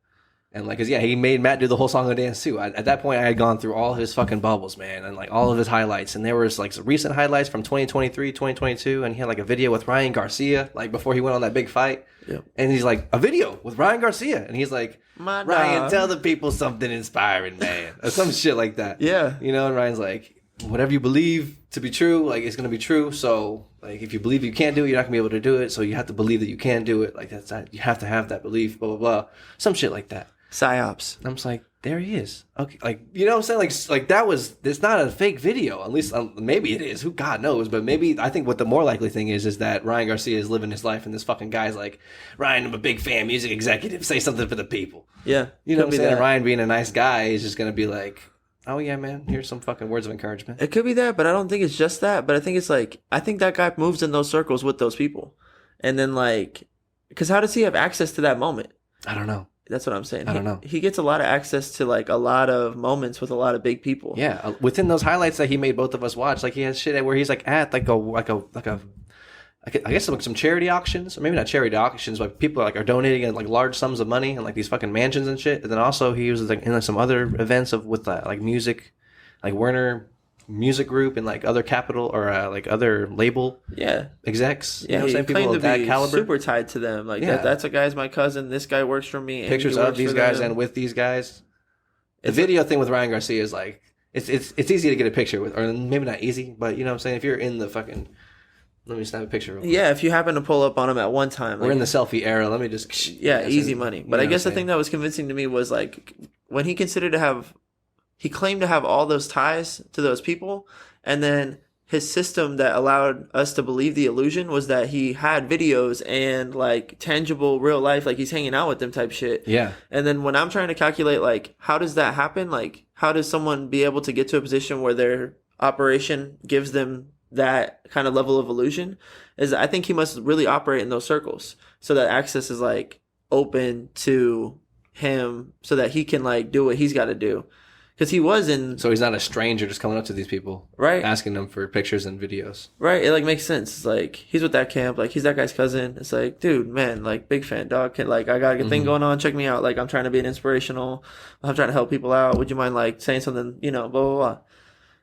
And like, cause yeah, he made Matt do the whole song and dance too. At that point, I had gone through all his fucking bubbles, man, and like all of his highlights. And there was like some recent highlights from 2023, 2022, and he had like a video with Ryan Garcia, like before he went on that big fight. Yep. And he's like, a video with Ryan Garcia, and he's like, My Ryan, dog. tell the people something inspiring, man, or some shit like that. Yeah. You know, and Ryan's like, whatever you believe to be true, like it's gonna be true. So like, if you believe you can't do it, you're not gonna be able to do it. So you have to believe that you can do it. Like that's not, you have to have that belief. Blah blah blah. Some shit like that. Psyops. And I'm just like, there he is. Okay, like you know what I'm saying? Like that was. It's not a fake video. At least maybe it is. Who God knows? But maybe I think what the more likely thing is that Ryan Garcia is living his life, and this fucking guy's like, Ryan, I'm a big fan, music executive. Say something for the people. Yeah. You know what I'm saying? That. And Ryan being a nice guy is just gonna be like, oh yeah, man. Here's some fucking words of encouragement. It could be that, but I don't think it's just that. But I think it's like, I think that guy moves in those circles with those people. And then like, because how does he have access to that moment? I don't know. That's what I'm saying. I don't know. He gets a lot of access to like a lot of moments with a lot of big people. Yeah, within those highlights that he made both of us watch, like he has shit where he's like at like I guess some charity auctions, or maybe not charity auctions, but people are donating like large sums of money and like these fucking mansions and shit. And then also he was like in like some other events with like music, like Werner Music Group and like other capital or like other label execs. Yeah, you know, he people claimed of to that be caliber. super tied to them. Like that's a guy's my cousin. This guy works for me. Pictures of these guys and with these guys. The video thing with Ryan Garcia is like it's easy to get a picture with, or maybe not easy, but you know what I'm saying. If you're in the fucking, let me snap a picture. Real quick. Yeah, if you happen to pull up on him at one time, we're in the selfie era. Let me just easy money. But I guess the thing that was convincing to me was like when he claimed to have all those ties to those people. And then his system that allowed us to believe the illusion was that he had videos and like tangible real life, like he's hanging out with them type shit. Yeah. And then when I'm trying to calculate like how does that happen? Like how does someone be able to get to a position where their operation gives them that kind of level of illusion? Is I think he must really operate in those circles so that access is like open to him so that he can like do what he's got to do. Because he was in... So he's not a stranger just coming up to these people. Right. Asking them for pictures and videos. Right. It, like, makes sense. It's like, he's with that camp. Like, he's that guy's cousin. It's like, dude, man, like, big fan, dog. Like, I got a thing going on. Check me out. Like, I'm trying to be an inspirational. I'm trying to help people out. Would you mind, like, saying something, you know, blah, blah, blah.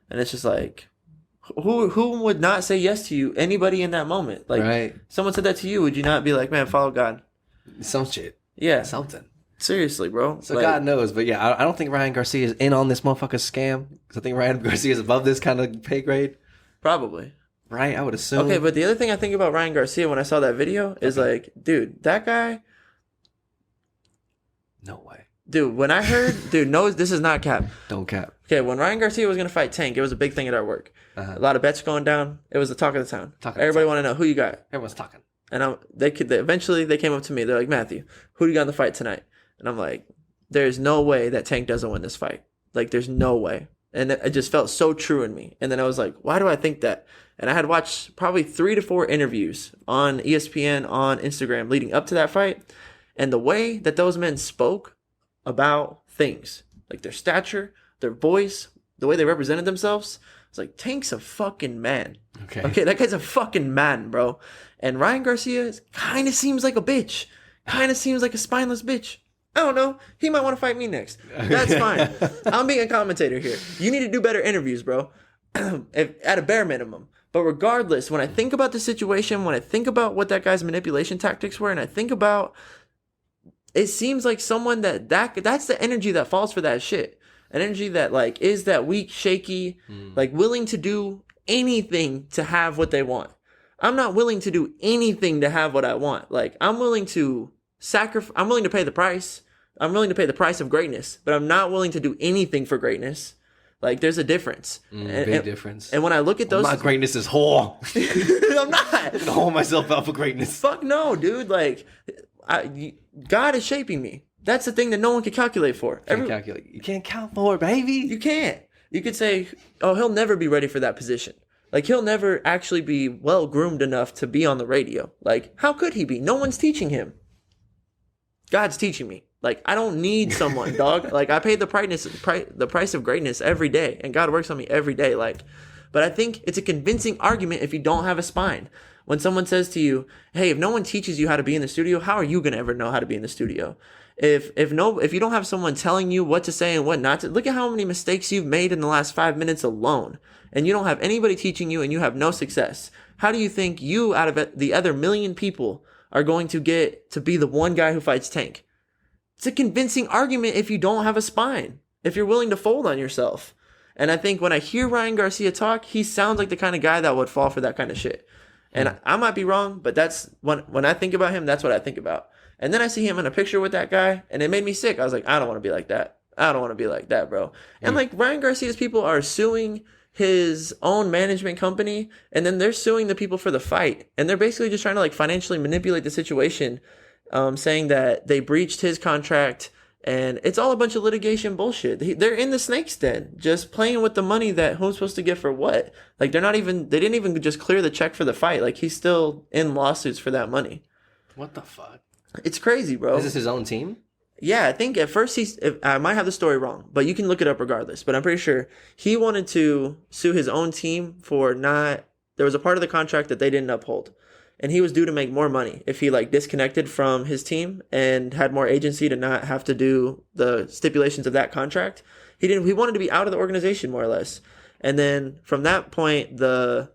And it's just like, who would not say yes to you? Anybody in that moment. Like, right. Someone said that to you. Would you not be like, man, follow God? Some shit. Yeah. Something. Seriously, bro. So like, God knows, but yeah, I don't think Ryan Garcia is in on this motherfucking scam. Because I think Ryan Garcia is above this kind of pay grade. Probably. Right? I would assume. Okay, but the other thing I think about Ryan Garcia when I saw that video is like, dude, that guy... No way. Dude, when I heard... dude, no, this is not cap. Don't cap. Okay, when Ryan Garcia was going to fight Tank, it was a big thing at our work. A lot of bets going down. It was the talk of the town. Everybody want to know who you got. Everyone's talking. And eventually they came up to me. They're like, Matthew, who do you got in the fight tonight? And I'm like, there's no way that Tank doesn't win this fight. Like, there's no way. And it just felt so true in me. And then I was like, why do I think that? And I had watched probably 3 to 4 interviews on ESPN, on Instagram leading up to that fight. And the way that those men spoke about things, like their stature, their voice, the way they represented themselves, it's like, Tank's a fucking man. Okay, that guy's a fucking man, bro. And Ryan Garcia kind of seems like a bitch. Kind of seems like a spineless bitch. I don't know. He might want to fight me next. That's fine. I'm being a commentator here. You need to do better interviews, bro. At a bare minimum. But regardless, when I think about the situation, when I think about what that guy's manipulation tactics were, and I think about, it seems like someone that's the energy that falls for that shit. An energy that like is that weak, shaky, like willing to do anything to have what they want. I'm not willing to do anything to have what I want. Like, I'm willing to I'm willing to pay the price. I'm willing to pay the price of greatness, but I'm not willing to do anything for greatness. Like, there's a difference. Big difference. And when I look at those... My greatness is whore. I'm not. I'm going to hold myself out for greatness. Fuck no, dude. Like, God is shaping me. That's the thing that no one can calculate for. You can't count for it, baby. You can't. You could say, oh, he'll never be ready for that position. Like, he'll never actually be well-groomed enough to be on the radio. Like, how could he be? No one's teaching him. God's teaching me. Like, I don't need someone, dog. Like, I pay the price of greatness every day, and God works on me every day. Like, but I think it's a convincing argument if you don't have a spine. When someone says to you, hey, if no one teaches you how to be in the studio, how are you going to ever know how to be in the studio? If you don't have someone telling you what to say and what not to, look at how many mistakes you've made in the last 5 minutes alone, and you don't have anybody teaching you and you have no success. How do you think you, out of the other million people, are going to get to be the one guy who fights Tank? It's a convincing argument if you don't have a spine, if you're willing to fold on yourself. And I think when I hear Ryan Garcia talk, he sounds like the kind of guy that would fall for that kind of shit. And I might be wrong, but that's when I think about him, that's what I think about. And then I see him in a picture with that guy, and it made me sick. I was like, I don't want to be like that. I don't want to be like that, bro. And like, Ryan Garcia's people are suing his own management company, and then they're suing the people for the fight. And they're basically just trying to like financially manipulate the situation, saying that they breached his contract, and it's all a bunch of litigation bullshit. They're in the snake's den, just playing with the money that who's supposed to get for what. Like, they didn't even just clear the check for the fight. Like, he's still in lawsuits for that money. What the fuck? It's crazy, bro. Is this his own team? Yeah, I think at first I might have the story wrong, but you can look it up regardless. But I'm pretty sure he wanted to sue his own team for there was a part of the contract that they didn't uphold. And he was due to make more money if he like disconnected from his team and had more agency to not have to do the stipulations of that contract. He wanted to be out of the organization more or less. And then from that point, the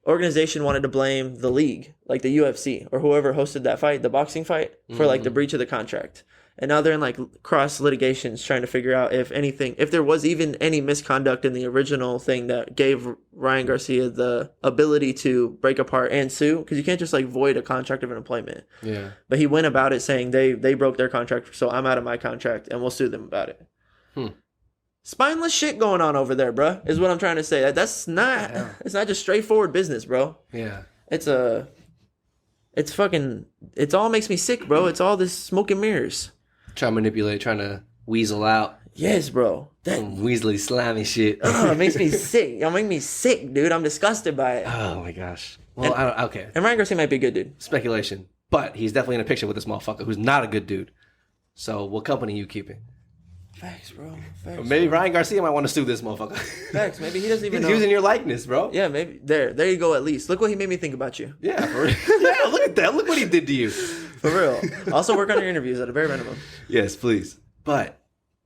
organization wanted to blame the league, like the UFC or whoever hosted that fight, the boxing fight, for like the breach of the contract. And now they're in like cross litigations trying to figure out if there was even any misconduct in the original thing that gave Ryan Garcia the ability to break apart and sue, because you can't just like void a contract of employment. Yeah. But he went about it saying they broke their contract, so I'm out of my contract and we'll sue them about it. Spineless shit going on over there, bro, is what I'm trying to say. It's not just straightforward business, bro. Yeah. It all makes me sick, bro. It's all this smoke and mirrors. Trying to manipulate, trying to weasel out. Yes, bro. Some weaselly, slimy shit. It makes me sick. It'll make me sick, dude. I'm disgusted by it. Oh, my gosh. Well, okay. And Ryan Garcia might be a good dude. Speculation. But he's definitely in a picture with this motherfucker who's not a good dude. So what company are you keeping? Facts, bro. Facts, maybe Ryan Garcia might want to sue this motherfucker. Facts. Maybe he doesn't even know. He's using your likeness, bro. Yeah, maybe. There you go, at least. Look what he made me think about you. Yeah, for real. Yeah, look at that. Look what he did to you. For real. Also work on your interviews at a bare minimum. Yes, please. But,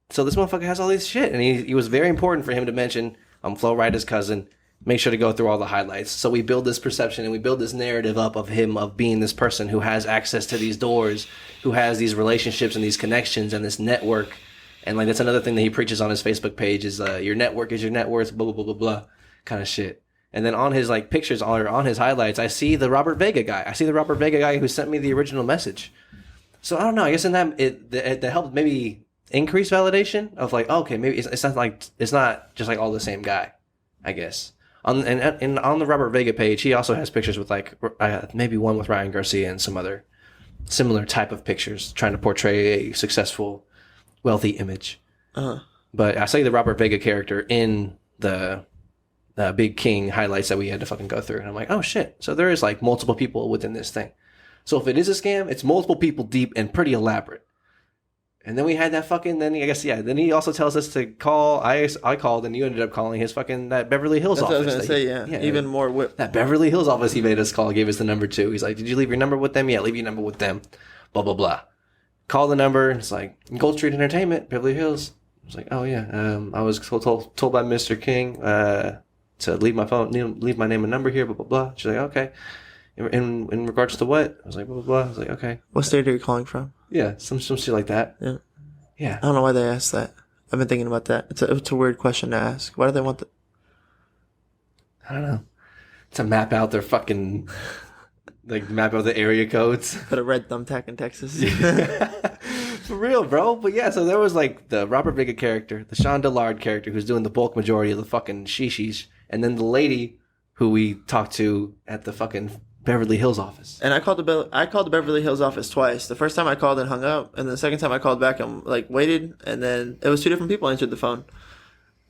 so this motherfucker has all this shit, and he was very important for him to mention, I'm Flo Rida's cousin. Make sure to go through all the highlights. So we build this perception and we build this narrative up of him, of being this person who has access to these doors, who has these relationships and these connections and this network. And like, that's another thing that he preaches on his Facebook page is your network is your net worth, blah, blah, blah, blah, blah, kind of shit. And then on his like pictures or on his highlights, I see the Robert Vega guy. I see the Robert Vega guy who sent me the original message. So I don't know. I guess in that it helped maybe increase validation of like, okay, maybe it's not just like all the same guy, I guess. And on the Robert Vega page, he also has pictures with like maybe one with Ryan Garcia and some other similar type of pictures, trying to portray a successful, wealthy image. But I saw the Robert Vega character in the Big King highlights that we had to fucking go through, and I'm like, oh shit! So there is like multiple people within this thing. So if it is a scam, it's multiple people deep and pretty elaborate. And then we had that fucking. Then I guess Then he also tells us to call. I called, and you ended up calling his fucking that Beverly Hills That's office. What I was gonna say, yeah. Even more whip. That Beverly Hills office he made us call, gave us the number too. He's like, "Did you leave your number with them? Yeah, leave your number with them." Blah blah blah. Call the number. And it's like Gold Street Entertainment, Beverly Hills. I was like, "Oh yeah, I was told by Mr. King to leave my name and number here." Blah blah blah. She's like, "Okay." In regards to what? I was like, blah blah blah. I was like, "Okay." What state are you calling from? Yeah, some shit like that. Yeah. Yeah. I don't know why they asked that. I've been thinking about that. It's a weird question to ask. Why do they want that? I don't know. To map out their fucking, like, map out the area codes. Put a red thumbtack in Texas. For real, bro. But yeah, so there was, like, the Robert Vega character, the Sean Dillard character, who's doing the bulk majority of the fucking shishis, and then the lady who we talked to at the fucking Beverly Hills office. And I called the Beverly Hills office twice. The first time I called and hung up, and the second time I called back and like waited, and then it was two different people answered the phone.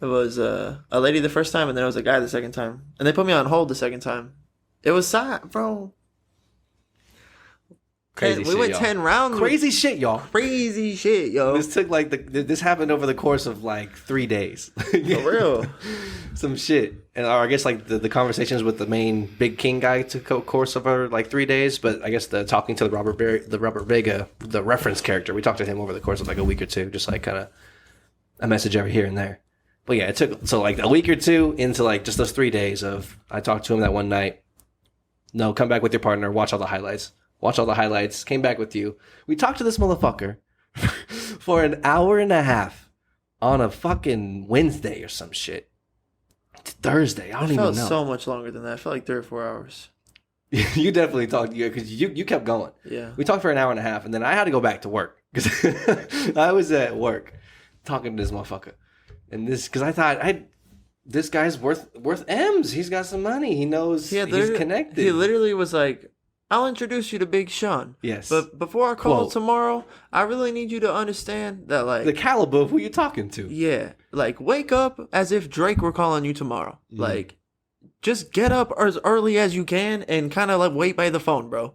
It was a lady the first time, and then it was a guy the second time. And they put me on hold the second time. It was sad, bro. Crazy shit, we went y'all. 10 rounds. Crazy shit, y'all. Crazy shit, yo. This took this happened over the course of like 3 days. For real. Some shit. And or I guess like the conversations with the main Big King guy took a course over like 3 days, but I guess the talking to the Robert Vega, the reference character, we talked to him over the course of like a week or two, just like kind of a message every here and there. But yeah, it took so like a week or two into like just those 3 days of I talked to him that one night. No, come back with your partner, watch all the highlights. Watch all the highlights, came back with you. We talked to this motherfucker for an hour and a half on a fucking Wednesday or some shit. It's Thursday. I don't even know. It felt so much longer than that. I felt like 3 or 4 hours. You definitely talked, because you kept going. Yeah. We talked for an hour and a half, and then I had to go back to work because I was at work talking to this motherfucker. And because I thought, this guy's worth M's. He's got some money. He knows he's connected. He literally was like, I'll introduce you to Big Sean. Yes. But before I call tomorrow, I really need you to understand that, like, the caliber of who you're talking to. Yeah. Like, wake up as if Drake were calling you tomorrow. Like, just get up as early as you can and kind of, like, wait by the phone, bro.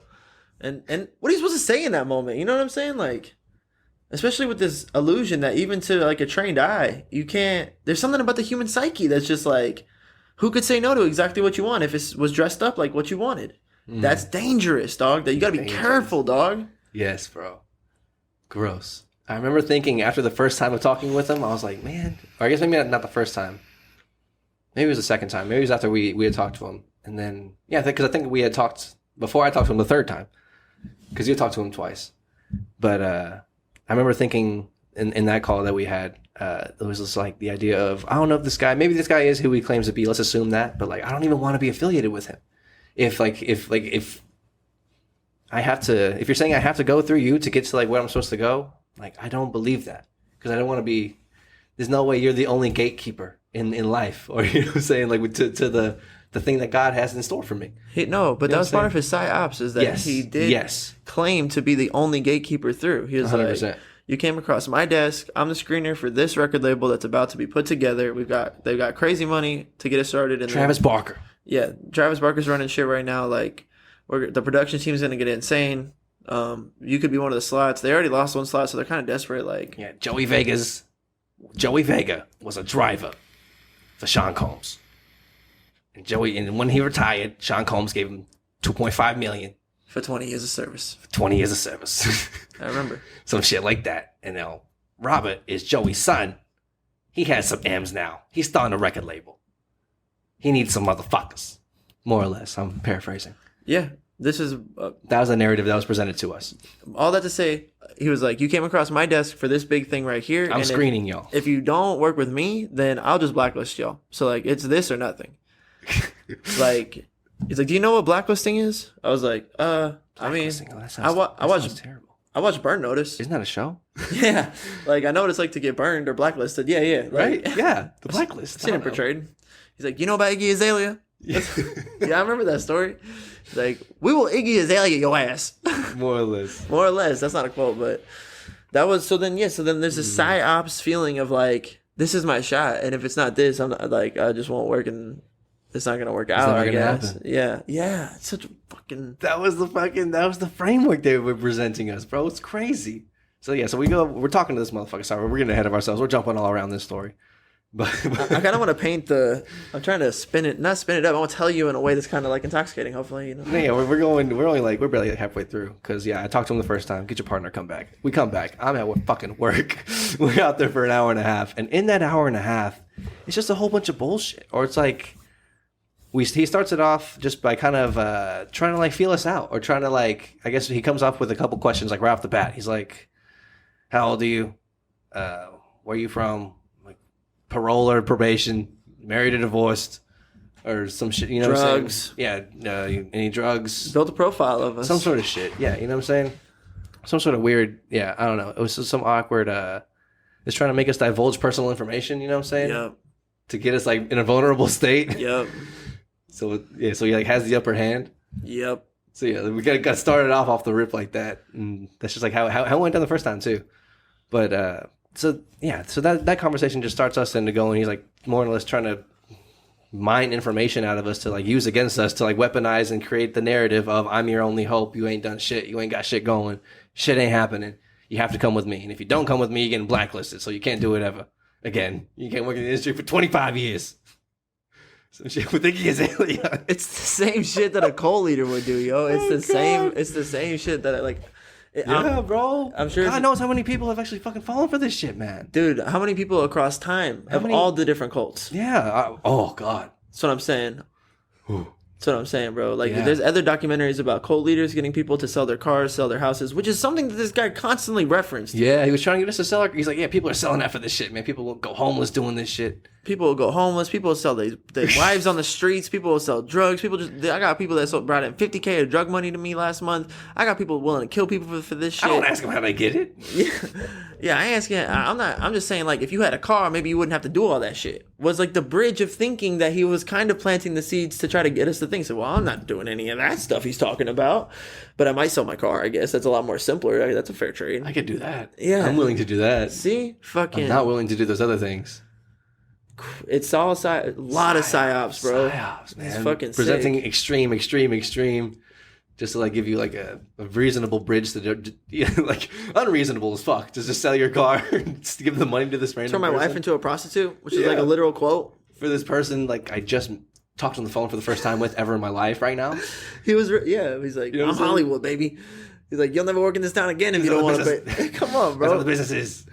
And what are you supposed to say in that moment? You know what I'm saying? Like, especially with this illusion that even to, like, a trained eye, you can't... There's something about the human psyche that's just, like, who could say no to exactly what you want if it was dressed up like what you wanted? That's dangerous, dog. That you gotta be careful, dog. Yes, bro. Gross. I remember thinking after the first time of talking with him, I was like, man, or I guess maybe not the first time. Maybe it was the second time. Maybe it was after we had talked to him. And then, yeah, because I think we had talked before I talked to him the third time. Because you had talked to him twice. But I remember thinking in that call that we had, it was just like the idea of, I don't know if maybe this guy is who he claims to be. Let's assume that. But like, I don't even want to be affiliated with him. If you're saying I have to go through you to get to like where I'm supposed to go, like I don't believe that, because I don't want to be. There's no way you're the only gatekeeper in life, or you know what I'm saying, like to the thing that God has in store for me. That was part of his psyops, is that he did claim to be the only gatekeeper through. He was 100%. Like, you came across my desk. I'm the screener for this record label that's about to be put together. They've got crazy money to get it started. And Travis Barker. Yeah, Travis Barker's running shit right now. Like, the production team's gonna get insane. You could be one of the slots. They already lost one slot, so they're kind of desperate. Like, yeah, Joey Vega was a driver for Sean Combs, and when he retired, Sean Combs gave him $2.5 million for 20 years of service. I remember some shit like that. And now Robert is Joey's son. He has some M's now. He's starting a record label. He needs some motherfuckers, more or less. I'm paraphrasing. Yeah, this is... that was a narrative that was presented to us. All that to say, he was like, you came across my desk for this big thing right here. I'm screening y'all. If you don't work with me, then I'll just blacklist y'all. So, like, it's this or nothing. Like, he's like, do you know what blacklisting is? I was like, I mean, I watched terrible. I watched Burn Notice. Isn't that a show? Yeah. Like, I know what it's like to get burned or blacklisted. Yeah. Right? Yeah. The blacklist. I've seen it portrayed. He's like, you know about Iggy Azalea? Yeah, I remember that story. He's like, we will Iggy Azalea your ass. More or less. More or less. That's not a quote, but that was so. Then there's a psyops feeling of like, this is my shot, and if it's not this, I'm not like I just won't work, and it's not gonna work out. I guess. Happen. Yeah. It's such a fucking. That was the framework they were presenting us, bro. It's crazy. So yeah, we're talking to this motherfucker. Sorry, we're getting ahead of ourselves. We're jumping all around this story. But I kind of want to paint I'm trying to not spin it up. I want to tell you in a way that's kind of like intoxicating. Hopefully, you know. Yeah, we're barely halfway through. Because I talked to him the first time. Get your partner, come back. We come back. I'm at fucking work. We're out there for an hour and a half, and in that hour and a half, it's just a whole bunch of bullshit. Or it's like he starts it off just by kind of trying to like feel us out, or trying to like I guess he comes up with a couple questions like right off the bat. He's like, "How old are you? Where are you from?" Parole or probation, married or divorced, or some shit, you know drugs. What I'm saying? Yeah, any drugs. Build a profile of us. Some sort of shit. Yeah, you know what I'm saying? Some sort of weird, I don't know. It was just some awkward, it's trying to make us divulge personal information, you know what I'm saying? Yep. To get us like in a vulnerable state. Yep. So he like has the upper hand. Yep. So we got started off the rip like that. And that's just like how it went down the first time too. But, so that conversation just starts us into going. He's like more or less trying to mine information out of us to like use against us to like weaponize and create the narrative of I'm your only hope. You ain't done shit. You ain't got shit going. Shit ain't happening. You have to come with me. And if you don't come with me, you're getting blacklisted. So you can't do it ever again. You can't work in the industry for 25 years. Some shit with Iggy Azalea. It's the same shit that a coal leader would do, yo. It's the same shit that I like. Bro. I'm sure God knows how many people have actually fucking fallen for this shit, man. Dude, how many people across time all the different cults? Yeah. Oh, God. That's what I'm saying. That's what I'm saying, bro. Like, there's other documentaries about cult leaders getting people to sell their cars, sell their houses, which is something that this guy constantly referenced. Yeah, he was trying to get us to sell He's like, yeah, people are selling that for this shit, man. People will go homeless doing this shit. People will go homeless. People will sell their wives on the streets. People will sell drugs. I got people that brought in $50K of drug money to me last month. I got people willing to kill people for this shit. I don't ask them how they get it. Yeah, I ain't asking. I'm just saying, like, if you had a car, maybe you wouldn't have to do all that shit. Was like the bridge of thinking that he was kind of planting the seeds to try to get us to think. So, well, I'm not doing any of that stuff he's talking about, but I might sell my car. I guess that's a lot more simpler. That's a fair trade. I could do that. Yeah, I'm willing to do that. See, I'm not willing to do those other things. It's all a lot of psyops, bro. Psyops, man. It's fucking presenting sick. extreme, just to like give you like a reasonable bridge to like unreasonable as fuck. Just to sell your car and just to give the money to this random turn my person. wife into a prostitute, which is like a literal quote for this person. Like I just talked on the phone for the first time with ever in my life right now. He was he's like, you know I'm Hollywood, baby. He's like, you'll never work in this town again if you don't want to pay. Come on, bro. That's how the business is.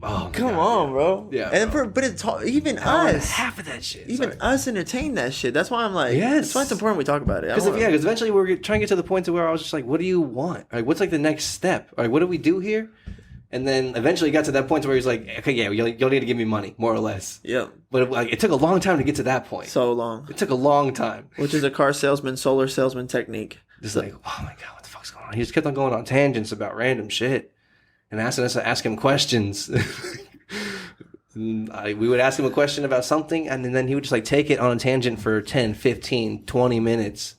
Oh, come on, bro. Yeah, and bro. But it's even us, half of that shit. Even us entertain that shit. That's why I'm like, that's why it's important we talk about it. Because eventually we're trying to get to the point to where I was just like, what do you want? Like, what's like the next step? Like, what do we do here? And then eventually got to that point where he's like, okay, yeah, you'll need to give me money, more or less. Yeah. But it took a long time to get to that point. So long. It took a long time. Which is a car salesman, solar salesman technique. Just like, oh my God, what the fuck's going on? He just kept on going on tangents about random shit and asking us to ask him questions. We would ask him a question about something, and then he would just like take it on a tangent for 10, 15, 20 minutes,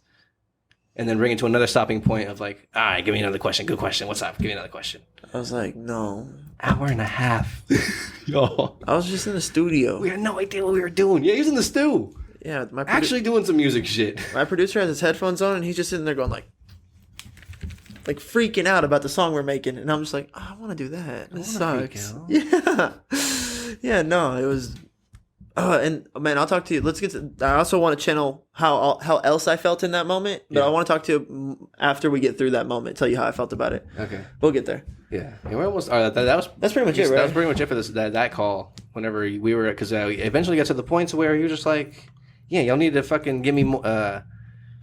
and then bring it to another stopping point of like, all right, give me another question. Good question. What's up? Give me another question. I was like, no. Hour and a half. Yo. I was just in the studio. We had no idea what we were doing. Yeah, he was in the stew. Yeah. Actually doing some music shit. My producer has his headphones on, and he's just sitting there going like freaking out about the song we're making. And I'm just like, I want to do that. This sucks. Yeah. Yeah, no, it was... and man, I'll talk to you. Let's get to... I also want to channel how else I felt in that moment. But I want to talk to you after we get through that moment. Tell you how I felt about it. Okay. We'll get there. Yeah. We're almost... That's pretty much it, right? That was pretty much it for that call. Whenever we were... Because we eventually got to the point where he was just like, yeah, y'all need to fucking give me... how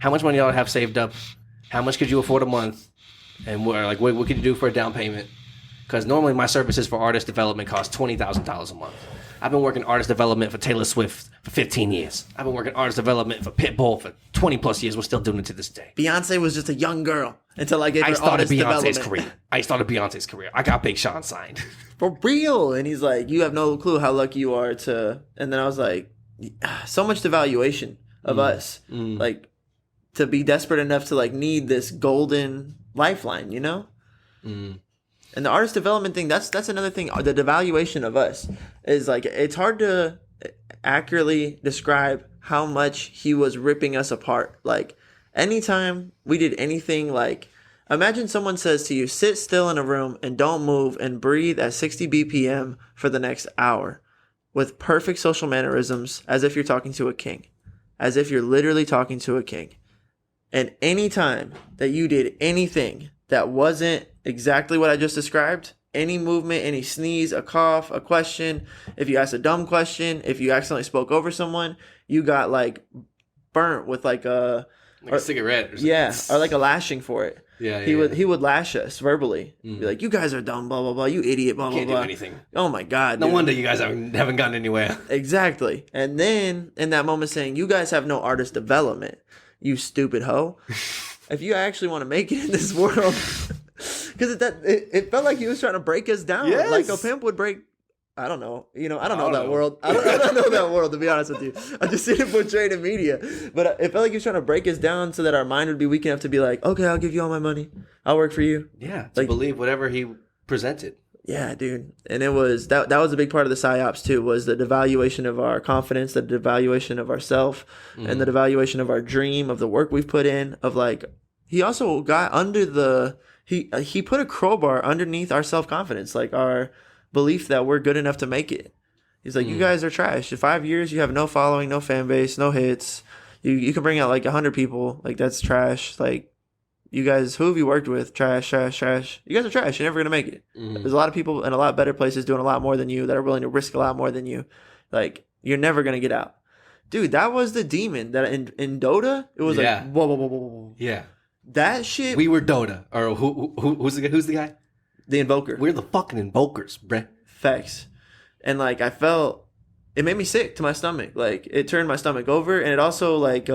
much money y'all have saved up? How much could you afford a month? And what could you do for a down payment? Because normally my services for artist development cost $20,000 a month. I've been working artist development for Taylor Swift for 15 years. I've been working artist development for Pitbull for 20 plus years. We're still doing it to this day. Beyonce was just a young girl until I gave her artist development. I started Beyonce's career. I got Big Sean signed. For real. And he's like, you have no clue how lucky you are to... And then I was like, so much devaluation of us, like to be desperate enough to like need this golden lifeline, you know. And the artist development thing, that's another thing. The devaluation of us is like, it's hard to accurately describe how much he was ripping us apart. Like anytime we did anything, like imagine someone says to you, sit still in a room and don't move and breathe at 60 BPM for the next hour with perfect social mannerisms, as if you're talking to a king, as if you're literally talking to a king. And anytime that you did anything that wasn't exactly what I just described, any movement, any sneeze, a cough, a question, if you asked a dumb question, if you accidentally spoke over someone, you got like burnt with like a cigarette or something. Yeah, or like a lashing for it. Yeah, He would lash us verbally. Be like, you guys are dumb, blah, blah, blah. You idiot, blah, blah, blah. Can't do anything. Oh my God. No dude. wonder you guys haven't gotten anywhere. Exactly. And then in that moment saying, you guys have no artist development, you stupid hoe. If you actually want to make it in this world, because it felt like he was trying to break us down. Yes. Like a pimp would break. I don't know. You know, I don't know that world. I don't know that world, to be honest with you. I just seen it portrayed in media. But it felt like he was trying to break us down so that our mind would be weak enough to be like, okay, I'll give you all my money. I'll work for you. Yeah, to like, believe whatever he presented. Yeah, dude. And it was that was a big part of the psyops too, was the devaluation of our confidence, the devaluation of ourself, and the devaluation of our dream, of the work we've put in, of like, he also got under he put a crowbar underneath our self-confidence, like our belief that we're good enough to make it. He's like, you guys are trash. In 5 years, you have no following, no fan base, no hits. You can bring out like 100 people. Like, that's trash. Like, you guys, who have you worked with? Trash, trash, trash. You guys are trash. You're never going to make it. There's a lot of people in a lot better places doing a lot more than you that are willing to risk a lot more than you. Like, you're never going to get out. Dude, that was the demon that in Dota, it was like, whoa, whoa, whoa, whoa, whoa. Yeah. That shit. We were Dota. Or who's the guy? The Invoker. We're the fucking Invokers, bruh. Facts. And like, I felt, it made me sick to my stomach. Like, it turned my stomach over, and it also like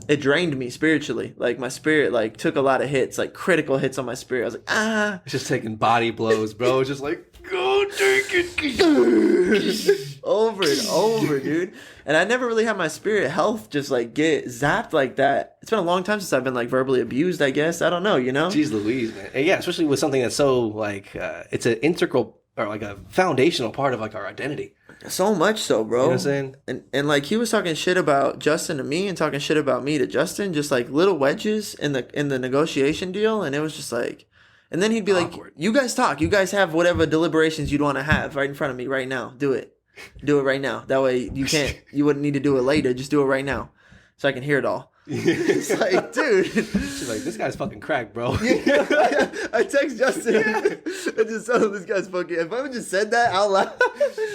it drained me spiritually. Like, my spirit like took a lot of hits, like critical hits on my spirit. I was like, It's just taking body blows, bro. It's just like, go take it. over and over, dude. And I never really had my spirit health just like get zapped like that. It's been a long time since I've been like verbally abused, I guess. I don't know, you know? Jeez Louise, man. And yeah, especially with something that's so like, it's an integral or like a foundational part of like our identity. So much so, bro. You know what I'm saying? And like, he was talking shit about Justin to me and talking shit about me to Justin, just like little wedges in the negotiation deal. And it was just like, and then he'd be awkward. Like, you guys talk. You guys have whatever deliberations you'd want to have right in front of me right now. Do it. Do it right now. That way you wouldn't need to do it later. Just do it right now so I can hear it all. It's like, dude. She's like, this guy's fucking cracked, bro. I text Justin and just told him this guy's fucking, if I would just said that out loud.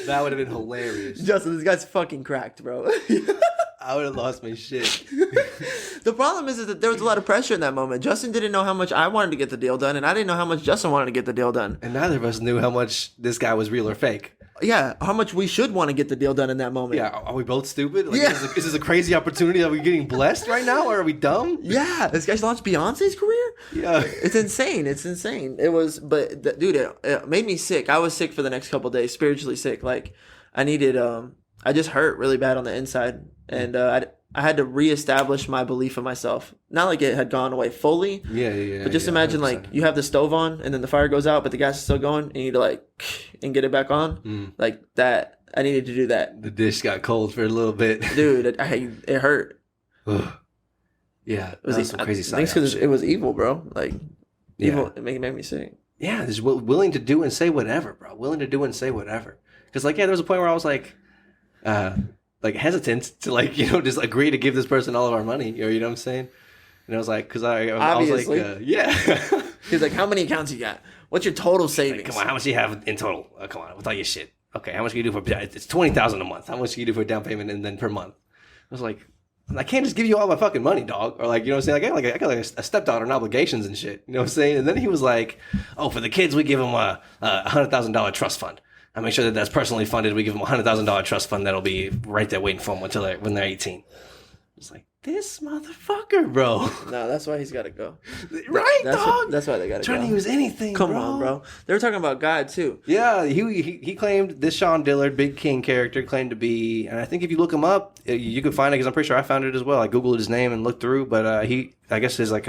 That would have been hilarious. Justin, this guy's fucking cracked, bro. I would have lost my shit. The problem is that there was a lot of pressure in that moment. Justin didn't know how much I wanted to get the deal done, and I didn't know how much Justin wanted to get the deal done. And neither of us knew how much this guy was real or fake. Yeah, how much we should want to get the deal done in that moment. Yeah, are we both stupid? Like, Yeah. Is this a crazy opportunity? Are we getting blessed right now, or are we dumb? Yeah, this guy's launched Beyonce's career? Yeah. It's insane. It's insane. It was, but dude, it made me sick. I was sick for the next couple of days, spiritually sick. Like, I needed, I just hurt really bad on the inside. And I had to reestablish my belief in myself. Not like it had gone away fully. Yeah. But just imagine 100%. like you have the stove on and then the fire goes out, but the gas is still going, and you need to like and get it back on. Like that. I needed to do that. The dish got cold for a little bit. Dude, it hurt. Yeah. It was some crazy side. Because it was evil, bro. Like, evil. It made me sick. Yeah, just willing to do and say whatever, bro. Willing to do and say whatever. Because like, yeah, there was a point where I was like hesitant to like, you know, just agree to give this person all of our money, or you know what I'm saying? And I was like, because I was like, yeah. He's like, how many accounts you got? What's your total savings? Like, come on, how much do you have in total? Come on, with all your shit. Okay, how much can you do for? It's $20,000 a month. How much can you do for down payment and then per month? I was like, I can't just give you all my fucking money, dog. Or like, you know what I'm saying? I got a stepdaughter and obligations and shit. You know what I'm saying? And then he was like, oh, for the kids, we give them a $100,000 trust fund. I make sure that that's personally funded. We give them a $100,000 trust fund that'll be right there waiting for them when they're 18. It's like, This motherfucker, bro. No, that's why he's got to go. Right, That's dog? that's why they got to go. Trying to use anything, Come on, bro. They were talking about God, too. Yeah, he claimed this Sean Dillard, Big King character, claimed to be, and I think if you look him up, you can find it because I'm pretty sure I found it as well. I googled his name and looked through, but I guess is like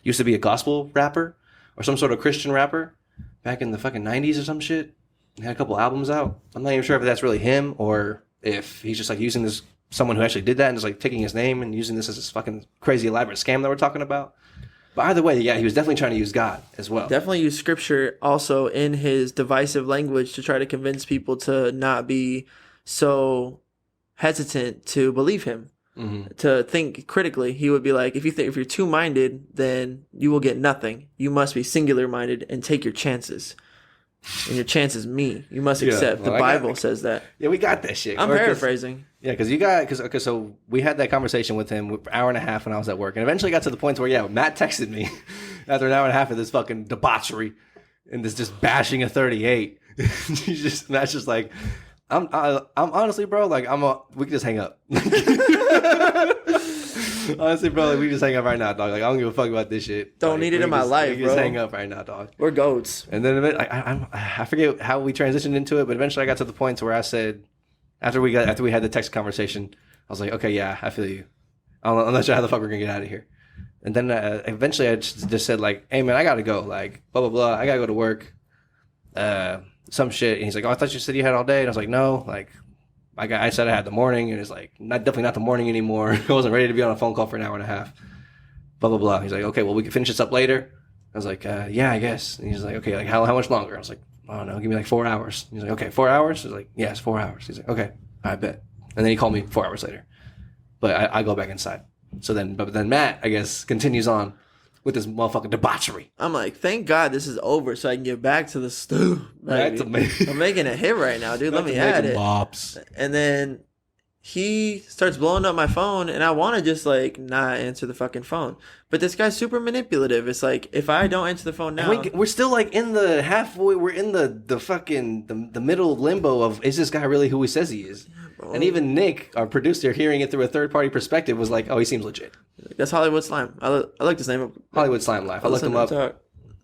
used to be a gospel rapper or some sort of Christian rapper back in the fucking 90s or some shit. He had a couple albums out. I'm not even sure if that's really him or if he's just like using this someone who actually did that and just like taking his name and using this as this fucking crazy elaborate scam that we're talking about. But either way, yeah, he was definitely trying to use God as well. Definitely use scripture also in his divisive language to try to convince people to not be so hesitant to believe him, to think critically. He would be like, if you're two-minded, then you will get nothing. You must be singular-minded and take your chances. And your chance is me. You must accept. Well, the Bible says that. Yeah, we got that shit. I'm paraphrasing. Yeah, so we had that conversation with him for an hour and a half when I was at work, and eventually got to the point where Matt texted me after an hour and a half of this fucking debauchery and this just bashing a 38. Matt's just like, I'm honestly, bro, like we can just hang up. Honestly, bro, like, we just hang up right now, dog. Like I don't give a fuck about this shit. Don't need it in my life, bro. Just hang up right now, dog. We're goats. And then I forget how we transitioned into it, but eventually I got to the point where I said, after we had the text conversation, I was like, okay, yeah, I feel you. I'm not sure how the fuck we're gonna get out of here. And then eventually I just said like, hey man, I gotta go. Like blah blah blah. I gotta go to work. Some shit. And he's like, oh, I thought you said you had all day. And I was like, no. Like I said I had the morning, and it's like definitely not the morning anymore. I wasn't ready to be on a phone call for an hour and a half. Blah blah blah. He's like, okay, well we can finish this up later. I was like, yeah, I guess. And he's like, okay, like how much longer? I was like, I don't know, give me like 4 hours. He's like, okay, 4 hours? I was like, yeah, it's 4 hours. He's like, okay, I bet. And then he called me 4 hours later. But I go back inside. So then Matt, I guess, continues on with this motherfucking debauchery. I'm like, thank God this is over so I can get back to the stew. I'm making a hit right now, dude. Let me add it. Bops. And then he starts blowing up my phone, and I want to just like not answer the fucking phone. But this guy's super manipulative. It's like, if I don't answer the phone now, we're still like in the halfway. We're in the fucking the middle limbo of, is this guy really who he says he is? Yeah, and even Nick, our producer, hearing it through a third party perspective, was like, oh, he seems legit. That's Hollywood Slime. I like his name. Hollywood Slime Life. I looked him up.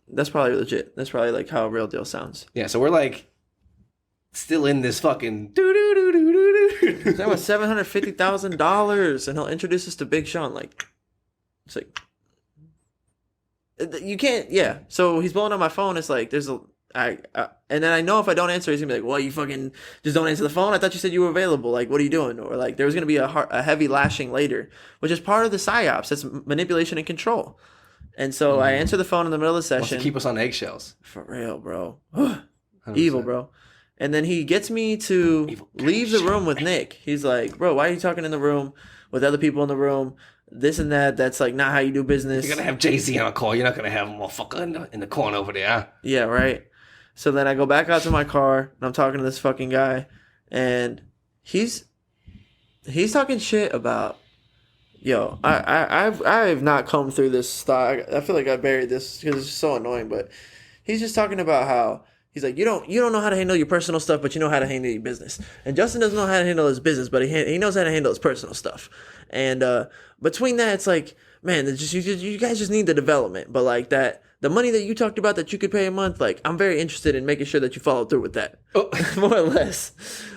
That's probably legit. That's probably like how a real deal sounds. Yeah, so we're like still in this fucking doo-doo-doo-doo-doo-doo. That was $750,000, and he'll introduce us to Big Sean. Like, it's like, you can't, yeah. So he's blowing up my phone. It's like, and then I know if I don't answer, he's gonna be like, well, you fucking just don't answer the phone. I thought you said you were available. Like, what are you doing? Or like, there was gonna be a heavy lashing later, which is part of the psyops. That's manipulation and control. And so I answer the phone in the middle of the session. Wants to keep us on eggshells. For real, bro. Evil, bro. And then he gets me to leave the room with Nick. He's like, bro, why are you talking in the room with other people in the room? This and that. That's like not how you do business. You're going to have Jay-Z on a call. You're not going to have a motherfucker in the corner over there, huh? Yeah, right. So then I go back out to my car, and I'm talking to this fucking guy. And he's talking shit about, yo, I've not come through this thought. I feel like I buried this because it's so annoying. But he's just talking about how, he's like, you don't know how to handle your personal stuff, but you know how to handle your business. And Justin doesn't know how to handle his business, but he knows how to handle his personal stuff. And between that, it's like, man, you guys just need the development. But like that, the money that you talked about that you could pay a month, like I'm very interested in making sure that you follow through with that, more or less.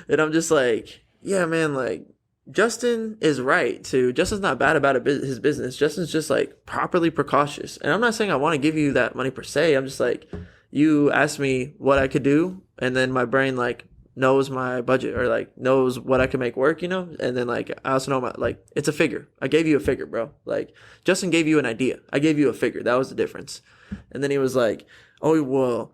And I'm just like, yeah, man, like Justin is right too. Justin's not bad about his business. Justin's just like properly precautious. And I'm not saying I want to give you that money per se. I'm just like, you asked me what I could do, and then my brain like knows my budget or like knows what I can make work, you know? And then like I also know like it's a figure. I gave you a figure, bro. Like Justin gave you an idea. I gave you a figure. That was the difference. And then he was like, oh, well,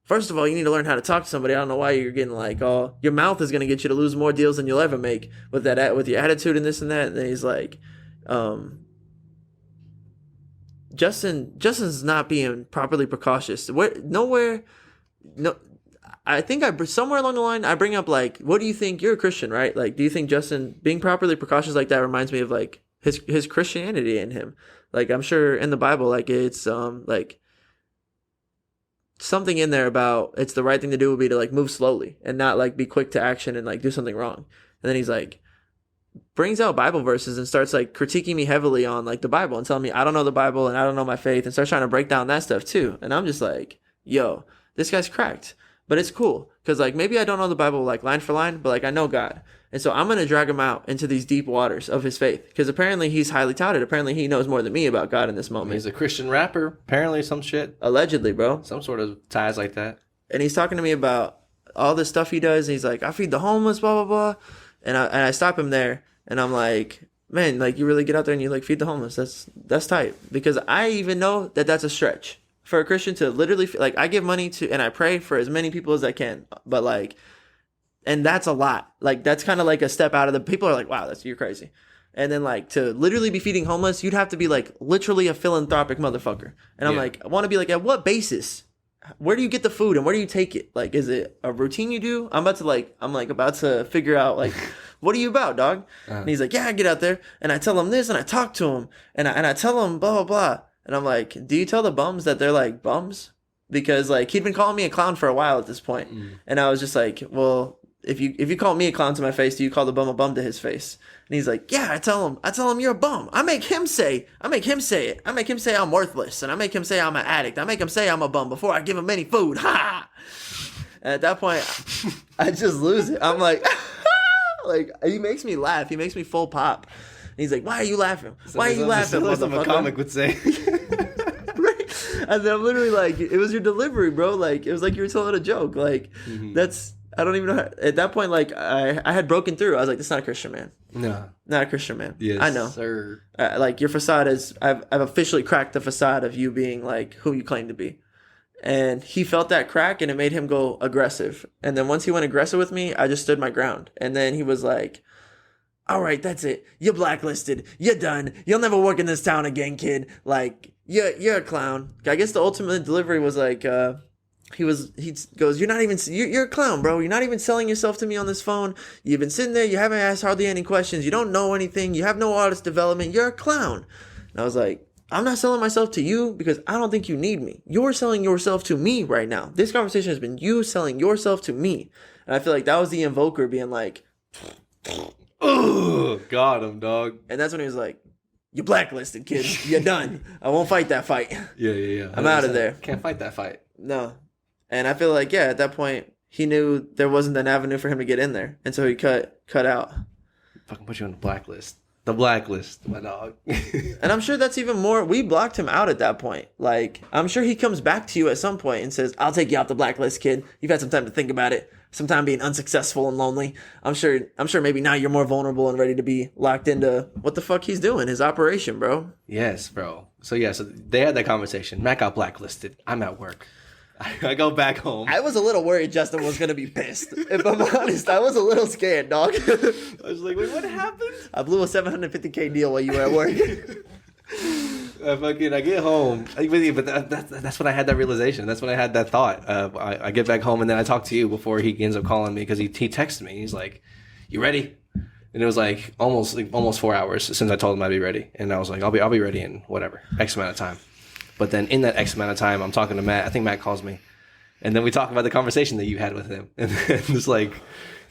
first of all, you need to learn how to talk to somebody. I don't know why you're getting like, oh, your mouth is going to get you to lose more deals than you'll ever make with with your attitude and this and that. And then he's like, Justin's not being properly precautious. I think somewhere along the line I bring up like, what do you think? You're a Christian, right? Like, do you think Justin being properly precautious like that reminds me of like his Christianity in him? Like, I'm sure in the Bible, like it's like something in there about it's the right thing to do would be to like move slowly and not like be quick to action and like do something wrong. And then he's like, brings out Bible verses and starts like critiquing me heavily on like the Bible and telling me I don't know the Bible and I don't know my faith and starts trying to break down that stuff too. And I'm just like, yo, this guy's cracked. But it's cool because like maybe I don't know the Bible like line for line, but like I know God. And so I'm going to drag him out into these deep waters of his faith because apparently he's highly touted. Apparently he knows more than me about God in this moment. He's a Christian rapper, apparently, some shit. Allegedly, bro. Some sort of ties like that. And he's talking to me about all this stuff he does. And he's like, I feed the homeless, blah, blah, blah. And I stop him there and I'm like, man, like you really get out there and you like feed the homeless. That's tight. Because I even know that that's a stretch. For a Christian to literally, like, I give money to, and I pray for as many people as I can, but like, and that's a lot. Like, that's kind of like a step out of the, people are like, wow, you're crazy. And then like, to literally be feeding homeless, you'd have to be like, literally a philanthropic motherfucker. And I'm like, I want to be like, at what basis? Where do you get the food and where do you take it? Like, is it a routine you do? I'm about to figure out like, what are you about, dog? And he's like, yeah, I get out there and I tell him this and I talk to him and I tell him blah, blah, blah. And I'm like, do you tell the bums that they're like bums? Because like he'd been calling me a clown for a while at this point. And I was just like, well, if you call me a clown to my face, do you call the bum a bum to his face? And he's like, yeah, I tell him you're a bum. I make him say it. I make him say I'm worthless. And I make him say I'm an addict. I make him say I'm a bum before I give him any food. Ha! And at that point, I just lose it. I'm like, like he makes me laugh. He makes me full pop. And he's like, why are you laughing? Why are you laughing? That's what a comic would say. Right? And then I'm literally like, it was your delivery, bro. Like, it was like you were telling a joke. Like, I don't even know. At that point, like, I had broken through. I was like, that's not a Christian man. No. Not a Christian man. Yes, I know. Sir. Like, your facade is, I've officially cracked the facade of you being, like, who you claim to be. And he felt that crack, and it made him go aggressive. And then once he went aggressive with me, I just stood my ground. And then he was like, all right, that's it. You're blacklisted. You're done. You'll never work in this town again, kid. Like, you're a clown. I guess the ultimate delivery was like, he goes, you're a clown, bro. You're not even selling yourself to me on this phone. You've been sitting there. You haven't asked hardly any questions. You don't know anything. You have no artist development. You're a clown. And I was like, I'm not selling myself to you because I don't think you need me. You're selling yourself to me right now. This conversation has been you selling yourself to me. And I feel like that was the invoker being like, oh, got him, dog. And that's when he was like, you're blacklisted, kid. You're done. I won't fight that fight. Yeah. I'm out of there. Can't fight that fight. No. And I feel like, yeah, at that point, he knew there wasn't an avenue for him to get in there. And so he cut out. Fucking put you on the blacklist. The blacklist, my dog. And I'm sure that's even more. We blocked him out at that point. Like, I'm sure he comes back to you at some point and says, I'll take you off the blacklist, kid. You've had some time to think about it. Some time being unsuccessful and lonely. I'm sure maybe now you're more vulnerable and ready to be locked into what the fuck he's doing, his operation, bro. Yes, bro. So they had that conversation. Matt got blacklisted. I'm at work. I go back home. I was a little worried Justin was going to be pissed. If I'm honest, I was a little scared, dog. I was like, wait, what happened? I blew a $750K deal while you were at work. I get home. But that's when I had that realization. That's when I had that thought. I get back home and then I talk to you before he ends up calling me because he texted me. He's like, you ready? And it was like almost 4 hours since I told him I'd be ready. And I was like, I'll be ready in whatever, X amount of time. But then in that X amount of time, I'm talking to Matt. I think Matt calls me. And then we talk about the conversation that you had with him. And then just like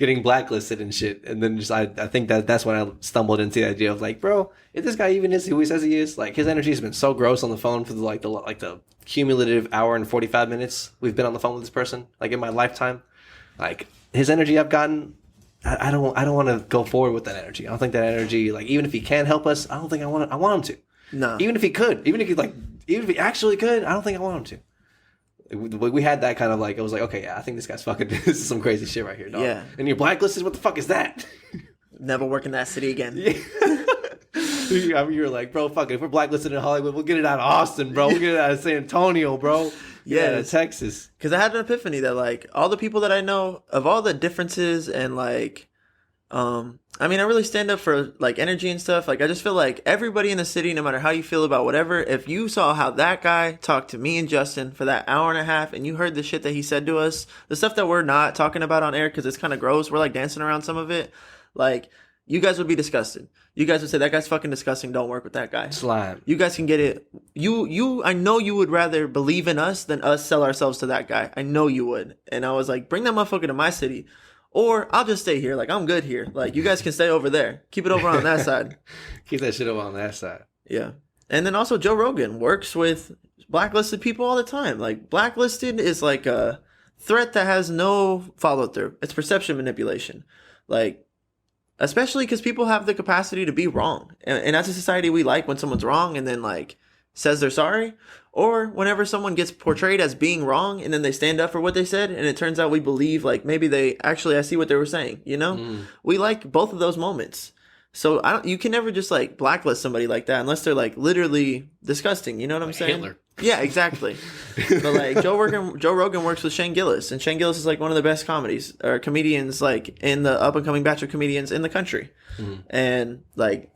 getting blacklisted and shit. And then just I think that's when I stumbled into the idea of like, bro, if this guy even is who he says he is, like his energy has been so gross on the phone for the cumulative hour and 45 minutes we've been on the phone with this person, like in my lifetime. Like his energy I've gotten, I don't want to go forward with that energy. I don't think that energy, like even if he can help us, I don't think I want him to. No. Even if he actually could, I don't think I want him to. We had that kind of like, it was like, okay, yeah, I think this guy's fucking, this is some crazy shit right here, dog. Yeah. And you're blacklisted, what the fuck is that? Never work in that city again. Yeah. I mean, you're like, bro, fuck it. If we're blacklisted in Hollywood, we'll get it out of Austin, bro. We'll get it out of San Antonio, bro. Yeah, Texas. Because I had an epiphany that like all the people that I know, of all the differences and like, I mean, I really stand up for like energy and stuff. Like, I just feel like everybody in the city, no matter how you feel about whatever, if you saw how that guy talked to me and Justin for that hour and a half and you heard the shit that he said to us, the stuff that we're not talking about on air because it's kind of gross, we're like dancing around some of it, like, you guys would be disgusted. You guys would say, that guy's fucking disgusting, don't work with that guy. Slime. You guys can get it. I know you would rather believe in us than us sell ourselves to that guy. I know you would. And I was like, bring that motherfucker to my city. Or I'll just stay here. Like, I'm good here. Like, you guys can stay over there. Keep it over on that side. Keep that shit over on that side. Yeah. And then also Joe Rogan works with blacklisted people all the time. Like, Blacklisted is like a threat that has no follow through. It's perception manipulation. Like, especially because people have the capacity to be wrong. And that's a society we like, when someone's wrong and then like says they're sorry. Or whenever someone gets portrayed as being wrong and then they stand up for what they said and it turns out we believe like maybe they actually, I see what they were saying, you know? We like both of those moments. So you can never just like blacklist somebody like that unless they're like literally disgusting. You know what I'm saying? Hitler. Yeah, exactly. But like Joe Rogan works with Shane Gillis, and Shane Gillis is like one of the best comedians like in the up and coming batch of comedians in the country. And like,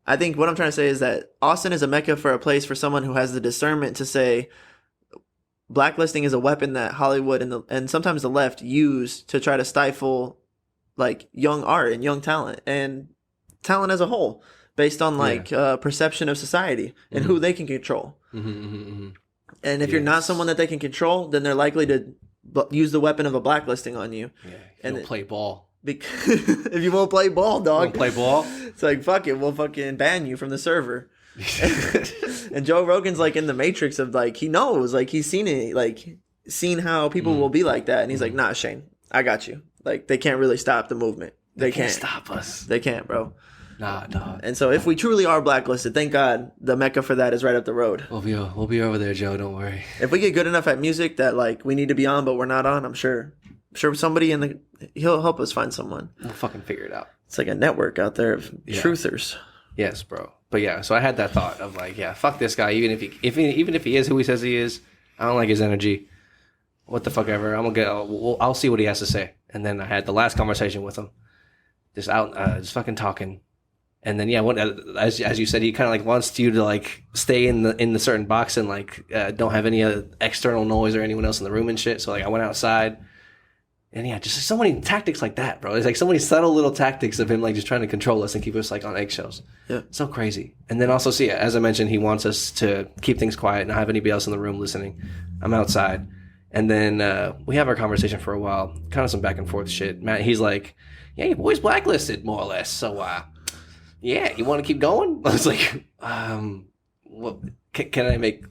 I think what I'm trying to say is that Austin is a mecca for a place for someone who has the discernment to say blacklisting is a weapon that Hollywood and sometimes the left use to try to stifle like young art and young talent and talent as a whole based on like perception of society and who they can control. And if you're not someone that they can control, then they're likely to use the weapon of a blacklisting on you. And play ball. If you won't play ball, dog. Won't play ball? It's like, fuck it, we'll fucking ban you from the server. And Joe Rogan's like in the matrix of like, he knows, like he's seen it, like seen how people will be like that. And he's like, nah, Shane, I got you. Like, they can't really stop the movement. They can't stop us. They can't, bro. Nah, dog. And so if we truly are blacklisted, thank God the mecca for that is right up the road. We'll be over there, Joe. Don't worry. If we get good enough at music that like we need to be on, but we're not on, I'm sure somebody he'll help us find someone. We'll fucking figure it out. It's like a network out there of truthers. Yes, bro. But yeah, so I had that thought of like, yeah, fuck this guy. Even if he is who he says he is, I don't like his energy. What the fuck ever. I'll see what he has to say. And then I had the last conversation with him, just fucking talking. And then as you said, he kind of like wants you to like stay in the certain box and like don't have any external noise or anyone else in the room and shit. So like I went outside. And yeah, just so many tactics like that, bro. It's like so many subtle little tactics of him like just trying to control us and keep us like on eggshells. Yeah. So crazy. And then also, as I mentioned, he wants us to keep things quiet, not have anybody else in the room listening. I'm outside. And then we have our conversation for a while, kind of some back and forth shit. Matt, he's like, yeah, your boy's blacklisted, more or less. So, yeah, you want to keep going? I was like, what, can I make...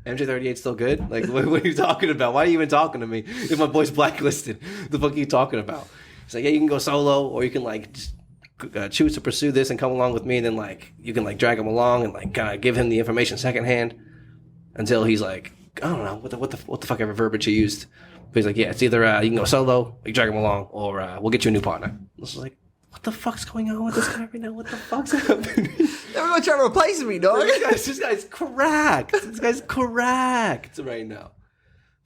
MJ38 still good? Like, what are you talking about? Why are you even talking to me if my boy's blacklisted? The fuck are you talking about? He's like, yeah, you can go solo, or you can like just, choose to pursue this and come along with me. And then like you can like drag him along and like kind of give him the information secondhand until he's like, I don't know what the fuck ever verbiage he used. But he's like, yeah, it's either you can go solo, or you drag him along, or we'll get you a new partner. I was like, what the fuck's going on with this guy right now? What the fuck's happening? Everyone trying to replace me, dog. This guy's cracked. This guy's cracked right now.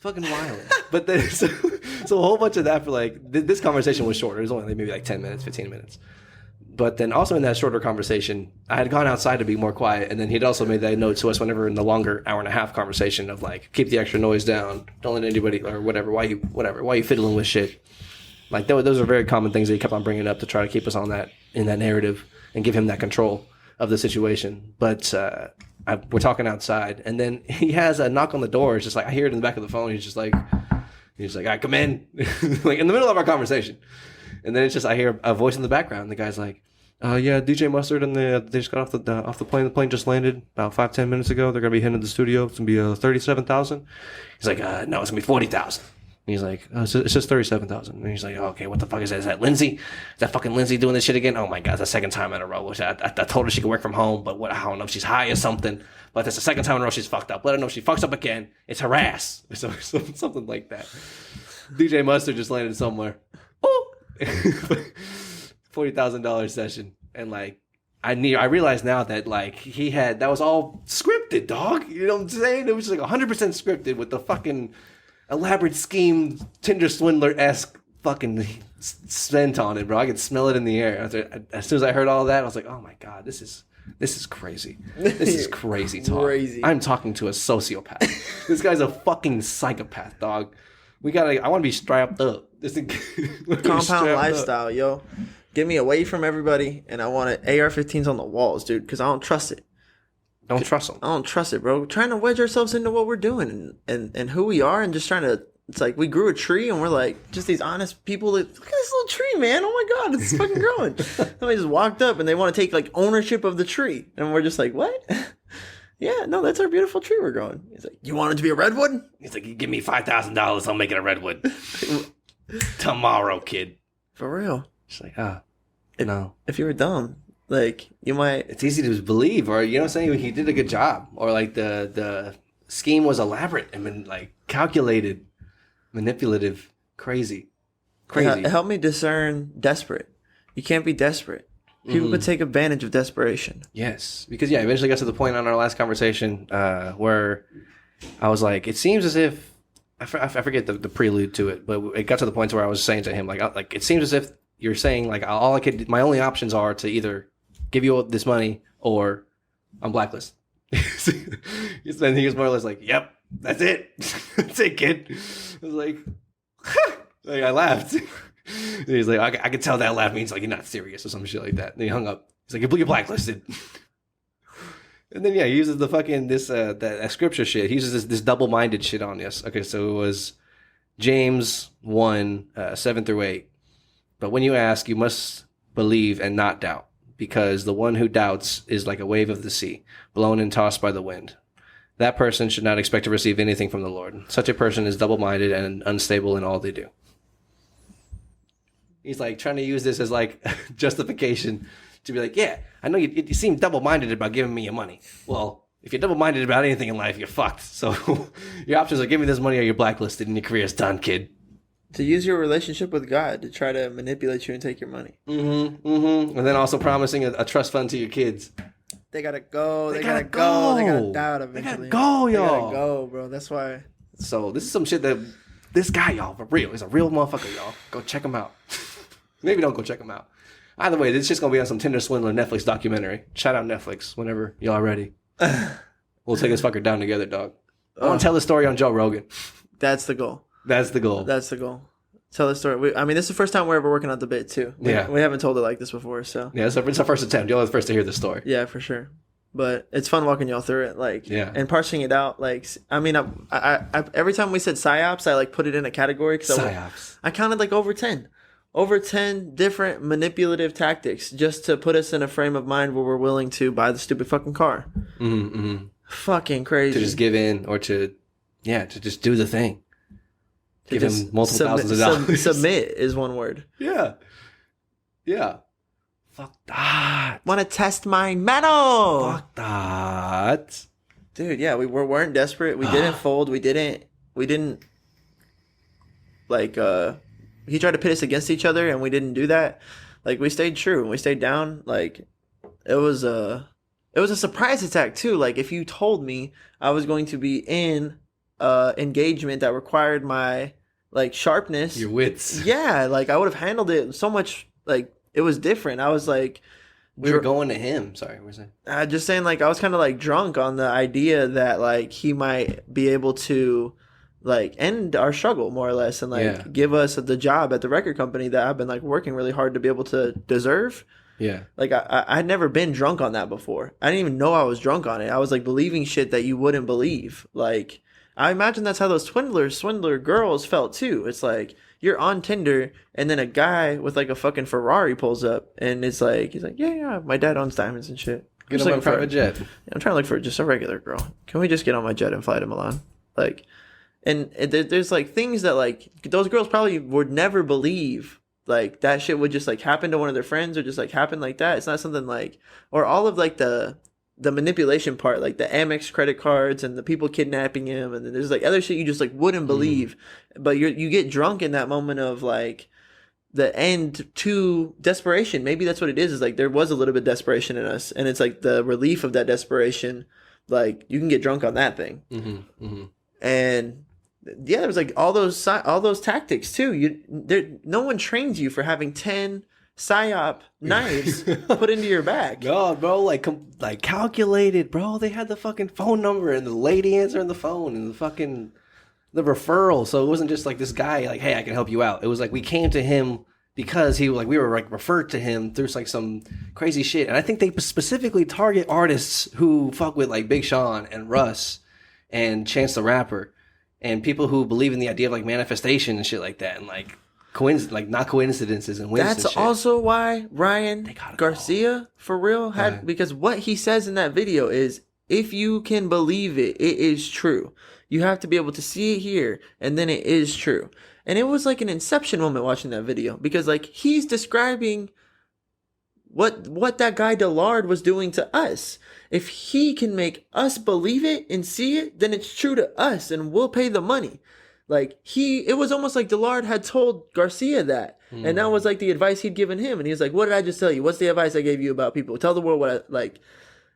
Fucking wild. But then, so a whole bunch of that for like, this conversation was shorter. It was only like maybe like 10 minutes, 15 minutes. But then also in that shorter conversation, I had gone outside to be more quiet. And then he'd also made that note to us whenever in the longer hour and a half conversation of like, keep the extra noise down. Don't let anybody, or whatever, why you fiddling with shit. Like those are very common things that he kept on bringing up to try to keep us on in that narrative and give him that control of the situation. But we're talking outside, and then he has a knock on the door. It's just like I hear it in the back of the phone. He's like, all right, come in, like in the middle of our conversation. And then it's just I hear a voice in the background. The guy's like, yeah, DJ Mustard and they just got off the plane. The plane just landed about 5-10 minutes ago. They're gonna be heading to the studio. It's gonna be $37,000. He's like, no, it's gonna be $40,000. And he's like, oh, it's just $37,000. And he's like, oh, okay, what the fuck is that? Is that Lindsay? Is that fucking Lindsay doing this shit again? Oh my God, it's the second time in a row. I told her she could work from home, but I don't know if she's high or something. But that's the second time in a row she's fucked up. Let her know if she fucks up again, it's her ass. So something like that. DJ Mustard just landed somewhere. Oh, $40,000 session, and like I realize now that like that was all scripted, dog. You know what I'm saying? It was just like 100% scripted with the fucking elaborate scheme, Tinder swindler-esque fucking scent on it, bro. I could smell it in the air. As soon as I heard all that, I was like, oh my God, this is crazy. This is crazy talk. Crazy. I'm talking to a sociopath. This guy's a fucking psychopath, dog. I want to be strapped up. Compound lifestyle, yo. Get me away from everybody, and I want AR-15s on the walls, dude, because I don't trust it. Don't trust them. I don't trust it, bro. We're trying to wedge ourselves into what we're doing and who we are, and just trying to It's like we grew a tree and we're like just these honest people that look at this little tree, man. Oh my god, it's fucking growing. Somebody just walked up and they want to take like ownership of the tree, and we're just like, what? Yeah, no, that's our beautiful tree we're growing. He's like, you want it to be a redwood? He's like, you give me $5,000, I'll make it a redwood tomorrow, kid. For real. She's like, no. If you were dumb, like you might. It's easy to believe, or you know what I'm saying? He did a good job, or like the scheme was elaborate and like calculated. Manipulative, crazy. It helped me discern desperate. You can't be desperate. People could take advantage of desperation. Yes, because I eventually got to the point on our last conversation where I was like, it seems as if I forget the prelude to it, but it got to the point where I was saying to him like it seems as if you're saying like my only options are to either give you this money or I'm blacklisted. And he was more or less like, yep. That's it. That's it, kid. I was like I laughed. He's like, I can tell that laugh means like you're not serious or some shit like that. And he hung up. He's like, you're blacklisted. And then he uses the fucking that scripture shit. He uses this double-minded shit on us. Okay, so it was James 1, 7 through 8. But when you ask, you must believe and not doubt, because the one who doubts is like a wave of the sea, blown and tossed by the wind. That person should not expect to receive anything from the Lord. Such a person is double-minded and unstable in all they do. He's like trying to use this as like justification to be like, yeah, I know you seem double-minded about giving me your money. Well, if you're double-minded about anything in life, you're fucked. So your options are give me this money or you're blacklisted and your career's done, kid. To use your relationship with God to try to manipulate you and take your money. And then also promising a trust fund to your kids. They gotta go. They gotta go. They gotta doubt eventually. They gotta go, y'all. They gotta go, bro. That's why. So this is some shit that this guy, y'all, for real, is a real motherfucker, y'all. Go check him out. Maybe don't go check him out. Either way, this shit's gonna be on some Tinder swindler Netflix documentary. Shout out Netflix whenever y'all ready. We'll take this fucker down together, dog. I want to tell the story on Joe Rogan. That's the goal. That's the goal. That's the goal. Tell the story. This is the first time we're ever working on the bit too. We haven't told it like this before, so it's our first attempt. Y'all are the first to hear the story. Yeah, for sure. But it's fun walking y'all through it, and parsing it out. I every time we said psyops, I put it in a category because I counted over 10 different manipulative tactics just to put us in a frame of mind where we're willing to buy the stupid fucking car. Fucking crazy. To just give in or to just do the thing. Give him multiple thousands of dollars. Submit is one word. Yeah. Fuck that. Want to test my metal? Fuck that. Dude, yeah, we weren't desperate. We didn't fold. We didn't he tried to pit us against each other and we didn't do that. We stayed true and we stayed down. It was a surprise attack too. If you told me I was going to be in engagement that required my sharpness, your wits, I would have handled it so much. It was different. I was we were going to him. Sorry, what was that? Just saying, I was kind of drunk on the idea that he might be able to end our struggle more or less and give us the job at the record company that I've been working really hard to be able to deserve. Yeah. I'd never been drunk on that before. I didn't even know I was drunk on it. I was believing shit that you wouldn't believe. I imagine that's how those swindler girls felt too. It's you're on Tinder and then a guy with a fucking Ferrari pulls up and it's he's yeah, my dad owns diamonds and shit. Get him on a private jet. I'm trying to look for just a regular girl. Can we just get on my jet and fly to Milan? And there's things that those girls probably would never believe. That shit would just happen to one of their friends or just happen like that. It's not something or all of the manipulation part, the Amex credit cards and the people kidnapping him, and then there's other shit you just wouldn't believe. But you get drunk in that moment of the end to desperation. Maybe that's what it is there was a little bit of desperation in us, and it's the relief of that desperation. You can get drunk on that thing. And yeah, there was all those tactics too. No one trains you for having 10 psyop knives put into your bag. No, bro, calculated, bro. They had the fucking phone number and the lady answering the phone and the referral. So it wasn't just this guy hey, I can help you out. It was we came to him because we were referred to him through some crazy shit. And I think they specifically target artists who fuck with Big Sean and Russ and Chance the Rapper. and people who believe in the idea of like manifestation and shit like that, and like not coincidences and whims That's and shit. also why Ryan gotta Garcia, for real, had because what he says in that video is, if you can believe it, it is true. You have to be able to see it here, and then it is true. And it was like an inception moment watching that video, because like he's describing what that guy Dillard was doing to us. If he can make us believe it and see it, then it's true to us, and we'll pay the money. Like it was almost like Dillard had told Garcia that, and that was like the advice he'd given him. And he was like, "What did I just tell you? What's the advice I gave you about people? Tell the world what I like."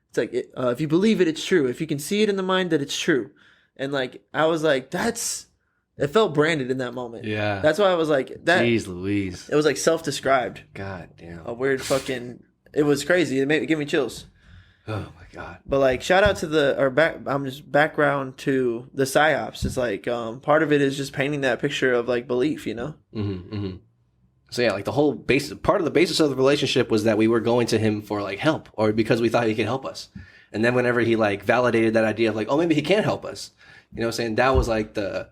It's like, if you believe it, it's true. If you can see it in the mind, that it's true. And like, I was like, it felt branded in that moment. Yeah. That's why I was like, that. Jeez Louise. It was like self-described. God damn. A weird fucking, it was crazy. It gave me chills. Oh my God. But like, shout out to I'm just background to the psyops. It's like, part of it is just painting that picture of like belief, you know? Mm-hmm, mm-hmm. So yeah, like the whole part of the basis of the relationship was that we were going to him for like help, or because we thought he could help us. And then whenever he like validated that idea of like, oh, maybe he can help us, you know what I'm saying? That was like the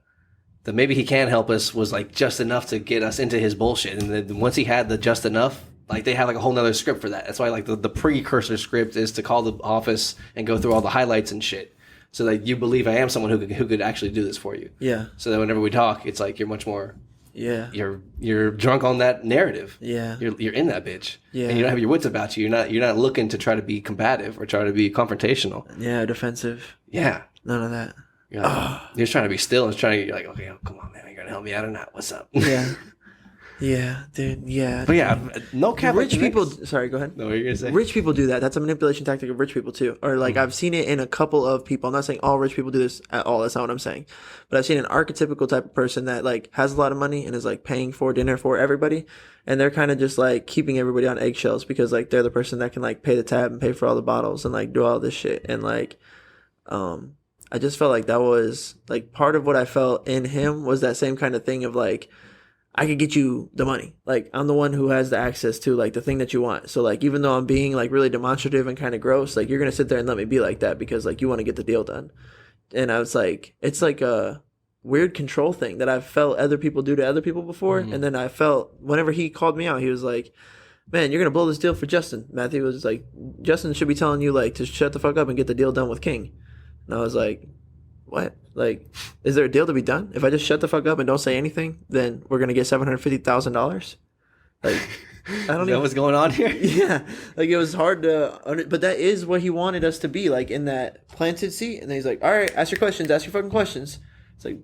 maybe he can help us was like just enough to get us into his bullshit. And then once he had the just enough, like they had like a whole nother script for that. That's why like the precursor script is to call the office and go through all the highlights and shit. So that you believe I am someone who could actually do this for you. Yeah. So that whenever we talk, it's like you're much more. Yeah. You're drunk on that narrative. Yeah. You're in that bitch. Yeah. And you don't have your wits about you. You're not looking to try to be combative or try to be confrontational. Yeah, defensive. Yeah. None of that. You're just trying to be still and trying to, you're like, okay, come on, man, you're gonna help me out or not? What's up? Yeah. Yeah, dude. Yeah. But yeah, no cap. Rich people. Sorry, go ahead. No, what are you gonna say? Rich people do that. That's a manipulation tactic of rich people too. Or like I've seen it in a couple of people. I'm not saying all rich people do this at all. That's not what I'm saying. But I've seen an archetypical type of person that like has a lot of money and is like paying for dinner for everybody, and they're kind of just like keeping everybody on eggshells because like they're the person that can like pay the tab and pay for all the bottles and like do all this shit. And like, I just felt like that was like part of what I felt in him was that same kind of thing of like, I could get you the money. Like, I'm the one who has the access to, like, the thing that you want. So, like, even though I'm being, like, really demonstrative and kind of gross, like, you're going to sit there and let me be like that because, like, you want to get the deal done. And I was like, it's like a weird control thing that I've felt other people do to other people before. And then I felt, whenever he called me out, he was like, man, you're going to blow this deal for Justin. Matthew was like, Justin should be telling you, like, to shut the fuck up and get the deal done with King. And I was like, what? Like, is there a deal to be done? If I just shut the fuck up and don't say anything, then we're gonna get $750,000. Like, I don't know what's going on here. Yeah, like it was hard to, but that is what he wanted us to be, like in that planted seat. And then he's like, "All right, ask your questions. Ask your fucking questions." It's like,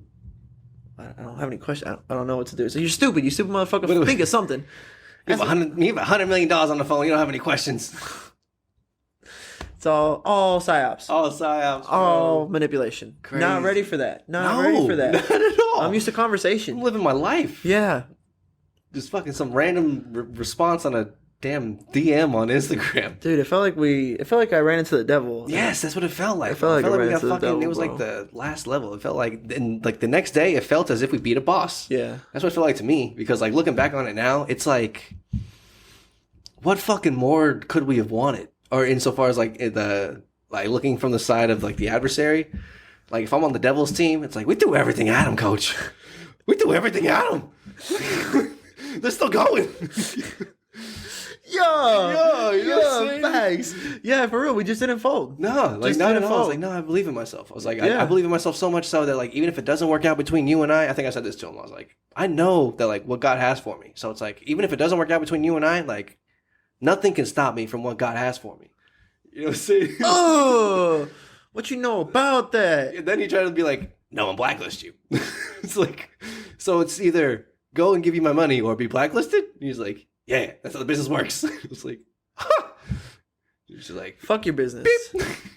I don't have any questions. I don't know what to do. So you're stupid. You stupid motherfucker. Think of something. You have $100 million on the phone. You don't have any questions. It's all psyops. All psyops. All manipulation. Crazy. Not ready for that. Not ready for that. Not at all. I'm used to conversation. I'm living my life. Yeah. Just fucking some random response on a damn DM on Instagram. Dude, it felt like I ran into the devil. Yes, that's what it felt like. It felt like we got fucking. It was like the last level. It felt like, and like the next day, it felt as if we beat a boss. Yeah. That's what it felt like to me. Because like looking back on it now, it's like, what fucking more could we have wanted? Or insofar as like looking from the side of like the adversary, like if I'm on the Devil's team, it's like we threw everything at him, coach. We threw everything at him. They're still going. Yo, facts. Yeah, for real, we just didn't fold. No, like not at all. I was like, no, I believe in myself. I was like, I believe in myself so much so that like even if it doesn't work out between you and I think I said this to him. I was like, I know that like what God has for me. So it's like even if it doesn't work out between you and I, like. Nothing can stop me from what God has for me. You know what I'm saying? Oh, what you know about that? And then he tried to be like, no, I'm blacklist you. It's like, so it's either go and give you my money or be blacklisted? And he's like, yeah, that's how the business works. It was like, huh. He's like, fuck your business.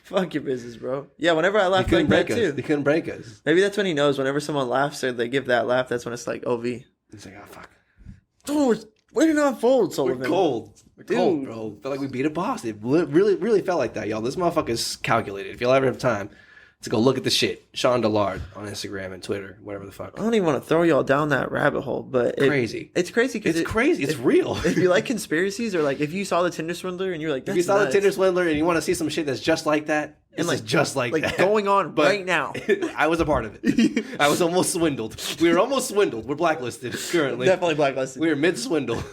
Fuck your business, bro. Yeah, whenever I laugh like that too. He couldn't break us. Maybe that's when he knows. Whenever someone laughs or they give that laugh, that's when it's like, OV. He's like, oh, fuck. Dude, we did not fold, Sullivan. We're cold. Cold, bro. Felt like we beat a boss. It really, really felt like that, y'all. This motherfucker's calculated. If y'all ever have time to go look at the shit, Sean Dillard on Instagram and Twitter, whatever the fuck. I don't even want to throw y'all down that rabbit hole, but crazy. It's crazy because it's crazy. It's real. If you like conspiracies or like if you saw the Tinder swindler and you're like, if you saw the Tinder swindler and you want to see some shit that's just like that, And like just like that. going on But right now. I was a part of it. I was almost swindled. We were almost swindled. We're blacklisted currently. Definitely blacklisted. We were mid swindle.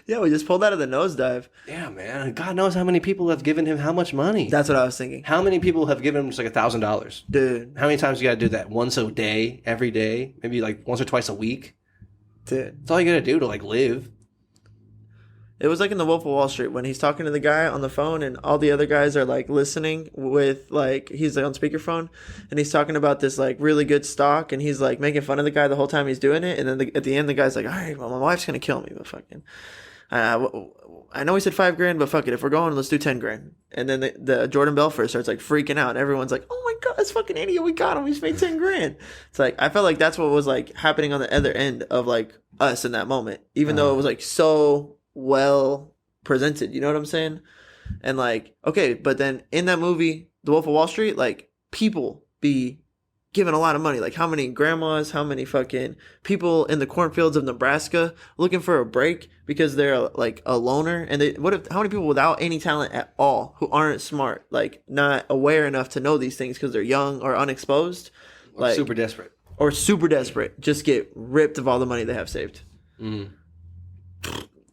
Yeah, we just pulled out of the nosedive. Yeah, man. God knows how many people have given him how much money. That's what I was thinking. How many people have given him just like $1,000? Dude. How many times you gotta do that? Once a day, every day, maybe like once or twice a week. Dude. That's all you gotta do to like live. It was like in The Wolf of Wall Street when he's talking to the guy on the phone and all the other guys are like listening with like, he's like on speakerphone and he's talking about this like really good stock and he's like making fun of the guy the whole time he's doing it. And then at the end, the guy's like, all right, well, my wife's going to kill me, but fucking, I know he said $5,000, but fuck it. If we're going, let's do 10 grand. And then the Jordan Belfort starts like freaking out. And everyone's like, oh my God, this fucking idiot. We got him. We just made 10 grand. It's like, I felt like that's what was like happening on the other end of like us in that moment, even though it was like so well presented, you know what I'm saying? And like, okay, but then in that movie, The Wolf of Wall Street, like people be giving a lot of money. Like how many grandmas, how many fucking people in the cornfields of Nebraska looking for a break because they're like a loner, and how many people without any talent at all who aren't smart, like not aware enough to know these things because they're young or unexposed, Or like super desperate. or super desperate, just get ripped of all the money they have saved.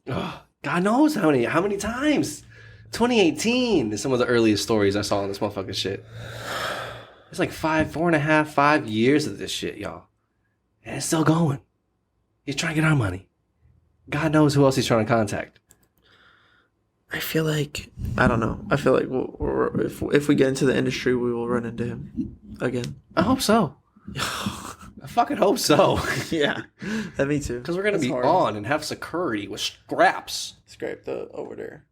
Oh, God knows how many times. 2018 is some of the earliest stories I saw on this motherfucking shit. It's like 5 years of this shit, y'all. And it's still going. He's trying to get our money. God knows who else he's trying to contact. I feel like, I don't know. I feel like if we get into the industry, we will run into him again. I hope so. I fucking hope so. Yeah, me too. Because we're going to be on and have security with scraps. Scrape the over there.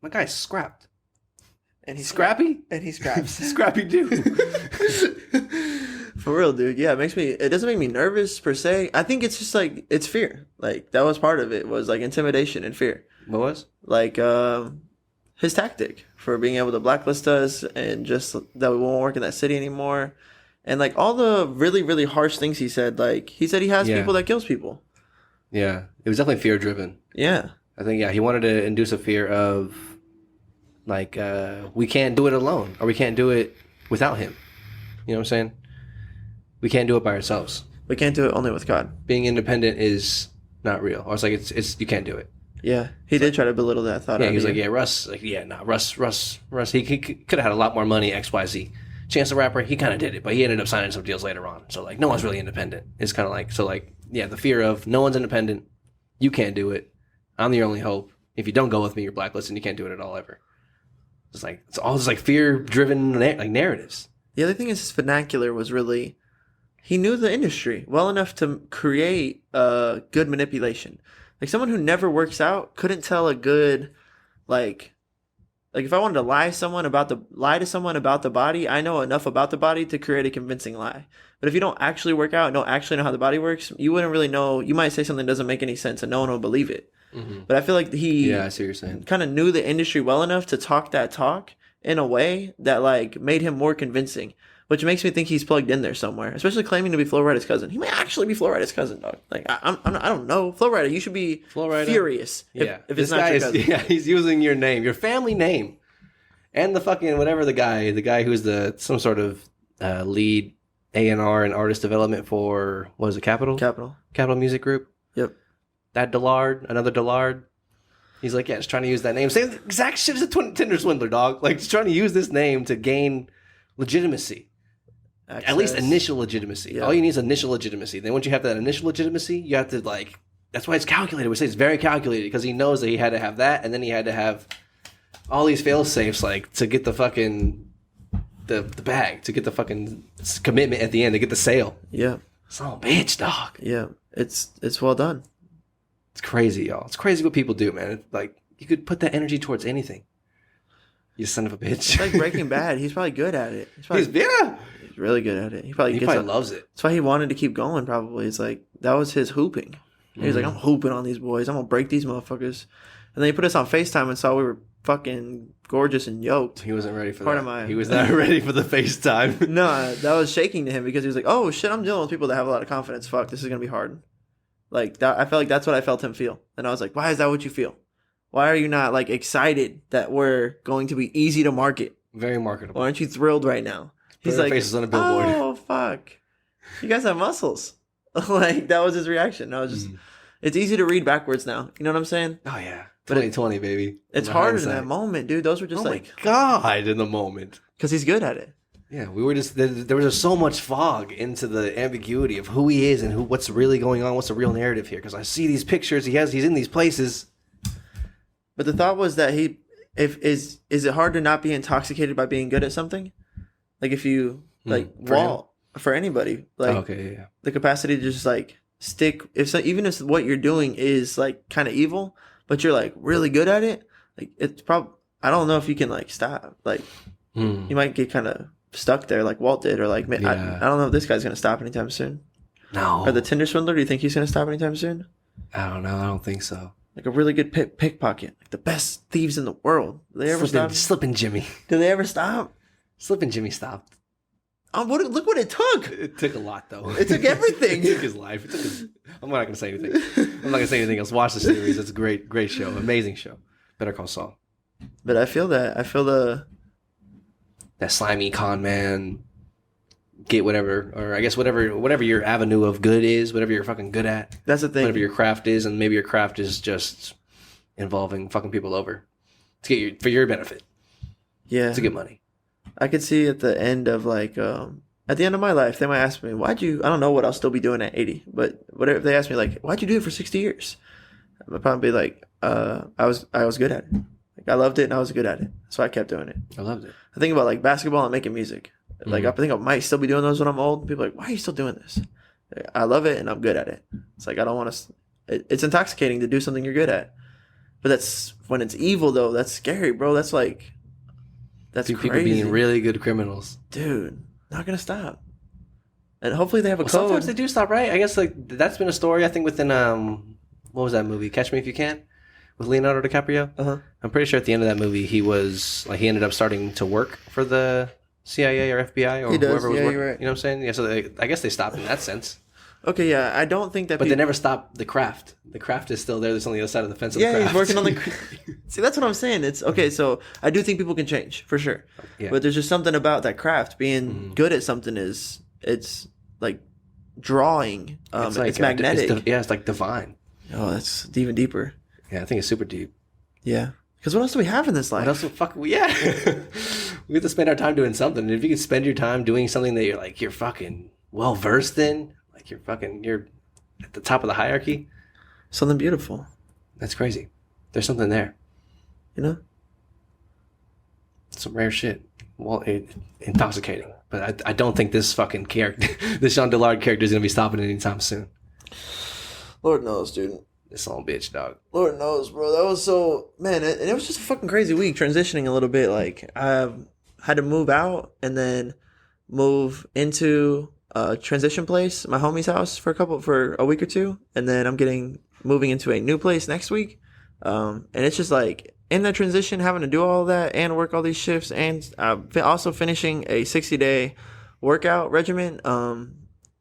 My guy's scrapped. And he's scrappy? And he scraps. Scrappy dude. For real, dude. Yeah, it doesn't make me nervous per se. I think it's just like, it's fear. Like, that was part of it, was like intimidation and fear. What was? Like, his tactic for being able to blacklist us and just that we won't work in that city anymore. And like all the really, really harsh things he said. Like, he said he has people that kills people. Yeah. It was definitely fear driven. Yeah. I think, he wanted to induce a fear of, like, we can't do it alone, or we can't do it without him. You know what I'm saying? We can't do it by ourselves. We can't do it only with God. Being independent is not real. Or it's like, it's you can't do it. Yeah. He did try to belittle that thought. Yeah, he was like, Russ, Russ, he could have had a lot more money, XYZ. Chance the Rapper, he kind of did it, but he ended up signing some deals later on. So, like, no one's really independent. It's kind of like, so, like, yeah, the fear of no one's independent. You can't do it. I'm the only hope. If you don't go with me, you're blacklisted and you can't do it at all ever. It's like, it's all just like fear-driven like narratives. The other thing is his vernacular was really, he knew the industry well enough to create a good manipulation. Like someone who never works out couldn't tell a good, like if I wanted to lie to someone about the body, I know enough about the body to create a convincing lie. But if you don't actually work out and don't actually know how the body works, you wouldn't really know. You might say something that doesn't make any sense and no one will believe it. Mm-hmm. But I feel like he I see what you're saying. Kind of knew the industry well enough to talk that talk in a way that like made him more convincing, which makes me think he's plugged in there somewhere, especially claiming to be Flo Rida's cousin. He may actually be Flo Rida's cousin, dog. Like, I don't know. Flo Rida, you should be furious if it's not your cousin. Yeah, he's using your name, your family name. And the fucking, whatever the guy who's some sort of lead A&R and artist development for, what is it, Capital Music Group? Yep. That another Dillard. He's like, yeah, just trying to use that name. Same exact shit as a Tinder swindler, dog. Like, just trying to use this name to gain legitimacy. Access. At least initial legitimacy. Yeah. All you need is initial legitimacy. Then once you have that initial legitimacy, you have to, like, that's why it's calculated. We say it's very calculated because he knows that he had to have that, and then he had to have all these fail-safes, like, to get the fucking, the bag, to get the fucking commitment at the end, to get the sale. Yeah. Son of a bitch, dog. Yeah. It's well done. It's crazy, y'all. It's crazy what people do, man. It's like, you could put that energy towards anything. You son of a bitch. It's like Breaking Bad. He's probably good at it. He's really good at it. He probably loves it. That's why he wanted to keep going, probably. It's like, that was his hooping. He was like, I'm hooping on these boys. I'm going to break these motherfuckers. And then he put us on FaceTime and saw we were fucking gorgeous and yoked. He wasn't ready for that. He was not ready for the FaceTime. No, that was shaking to him because he was like, oh shit, I'm dealing with people that have a lot of confidence. Fuck, this is going to be hard. Like, that, I felt like that's what I felt him feel. And I was like, why is that what you feel? Why are you not like excited that we're going to be easy to market? Very marketable. Why aren't you thrilled right now? He's Put our like, faces on a billboard. oh fuck, you guys have muscles. Like that was his reaction. I was just, it's easy to read backwards now. You know what I'm saying? Oh yeah, But 2020, baby. It's harder in that moment, dude. Those were just oh like, my god, in the moment. because he's good at it. Yeah, we were just there was just so much fog into the ambiguity of who he is and what's really going on, what's the real narrative here. Because I see these pictures, he's in these places. But the thought was that is it hard to not be intoxicated by being good at something? Like if you for anybody, like okay, yeah. the capacity to just like stick even if what you're doing is like kind of evil, but you're like really good at it, like it's probably, I don't know if you can like stop, like you might get kind of stuck there like Walt did, or like I don't know if this guy's gonna stop anytime soon. No. Or the Tinder swindler, do you think he's gonna stop anytime soon? I don't know. I don't think so. Like a really good pickpocket, like the best thieves in the world. Do they ever stop? Slipping Jimmy. Do they ever stop? Slipping Jimmy stopped. Look what it took. It took a lot, though. It took everything. It took his life. I'm not going to say anything. I'm not going to say anything else. Watch the series. It's a great show. Amazing show. Better Call Saul. But I feel that. I feel that slimy con man. Get whatever, or I guess whatever your avenue of good is, whatever you're fucking good at. That's the thing. Whatever your craft is, and maybe your craft is just involving fucking people over for your benefit. Yeah. To get money. I could see at the end of like at the end of my life, they might ask me, I don't know what I'll still be doing at 80, but whatever, if they ask me like, why'd you do it for 60 years? I'd probably be like, I was good at it. Like I loved it and I was good at it. So I kept doing it. I loved it. I think about like basketball and making music. Like I think I might still be doing those when I'm old. People are like, why are you still doing this? I love it and I'm good at it. It's like I don't want to. It's intoxicating to do something you're good at, but that's when it's evil though. That's scary, bro. That's like People crazy. being really good criminals, dude. Not gonna stop. And hopefully they have a code. Sometimes they do stop, right? I guess like that's been a story. I think within what was that movie? Catch Me If You Can, with Leonardo DiCaprio. I'm pretty sure at the end of that movie he ended up starting to work for the CIA or FBI or whoever was working. Right. You know what I'm saying? Yeah. So I guess they stopped in that sense. Okay, yeah. I don't think that. But they never stopped the craft. The craft is still there. It's on the other side of the fence. Of the craft. He's working on the. See, that's what I'm saying. It's okay. So I do think people can change for sure. Yeah. But there's just something about that craft. Being good at something it's like drawing. It's magnetic. It's like divine. Oh, that's even deeper. Yeah, I think it's super deep. Yeah. Because what else do we have in this life? What else? We have to spend our time doing something. And if you could spend your time doing something that you're fucking well versed in, like you're at the top of the hierarchy. Something beautiful. That's crazy. There's something there. You know? Some rare shit. Well, intoxicating. But I don't think this fucking character, this Jean Dillard character is going to be stopping anytime soon. Lord knows, dude. This old bitch, dog. Lord knows, bro. That was so... Man, it was just a fucking crazy week, transitioning a little bit. Like, I had to move out and then move into a transition place, my homie's house, for a week or two. And then I'm moving into a new place next week. And it's just like, in that transition, having to do all that and work all these shifts and also finishing a 60-day workout regimen.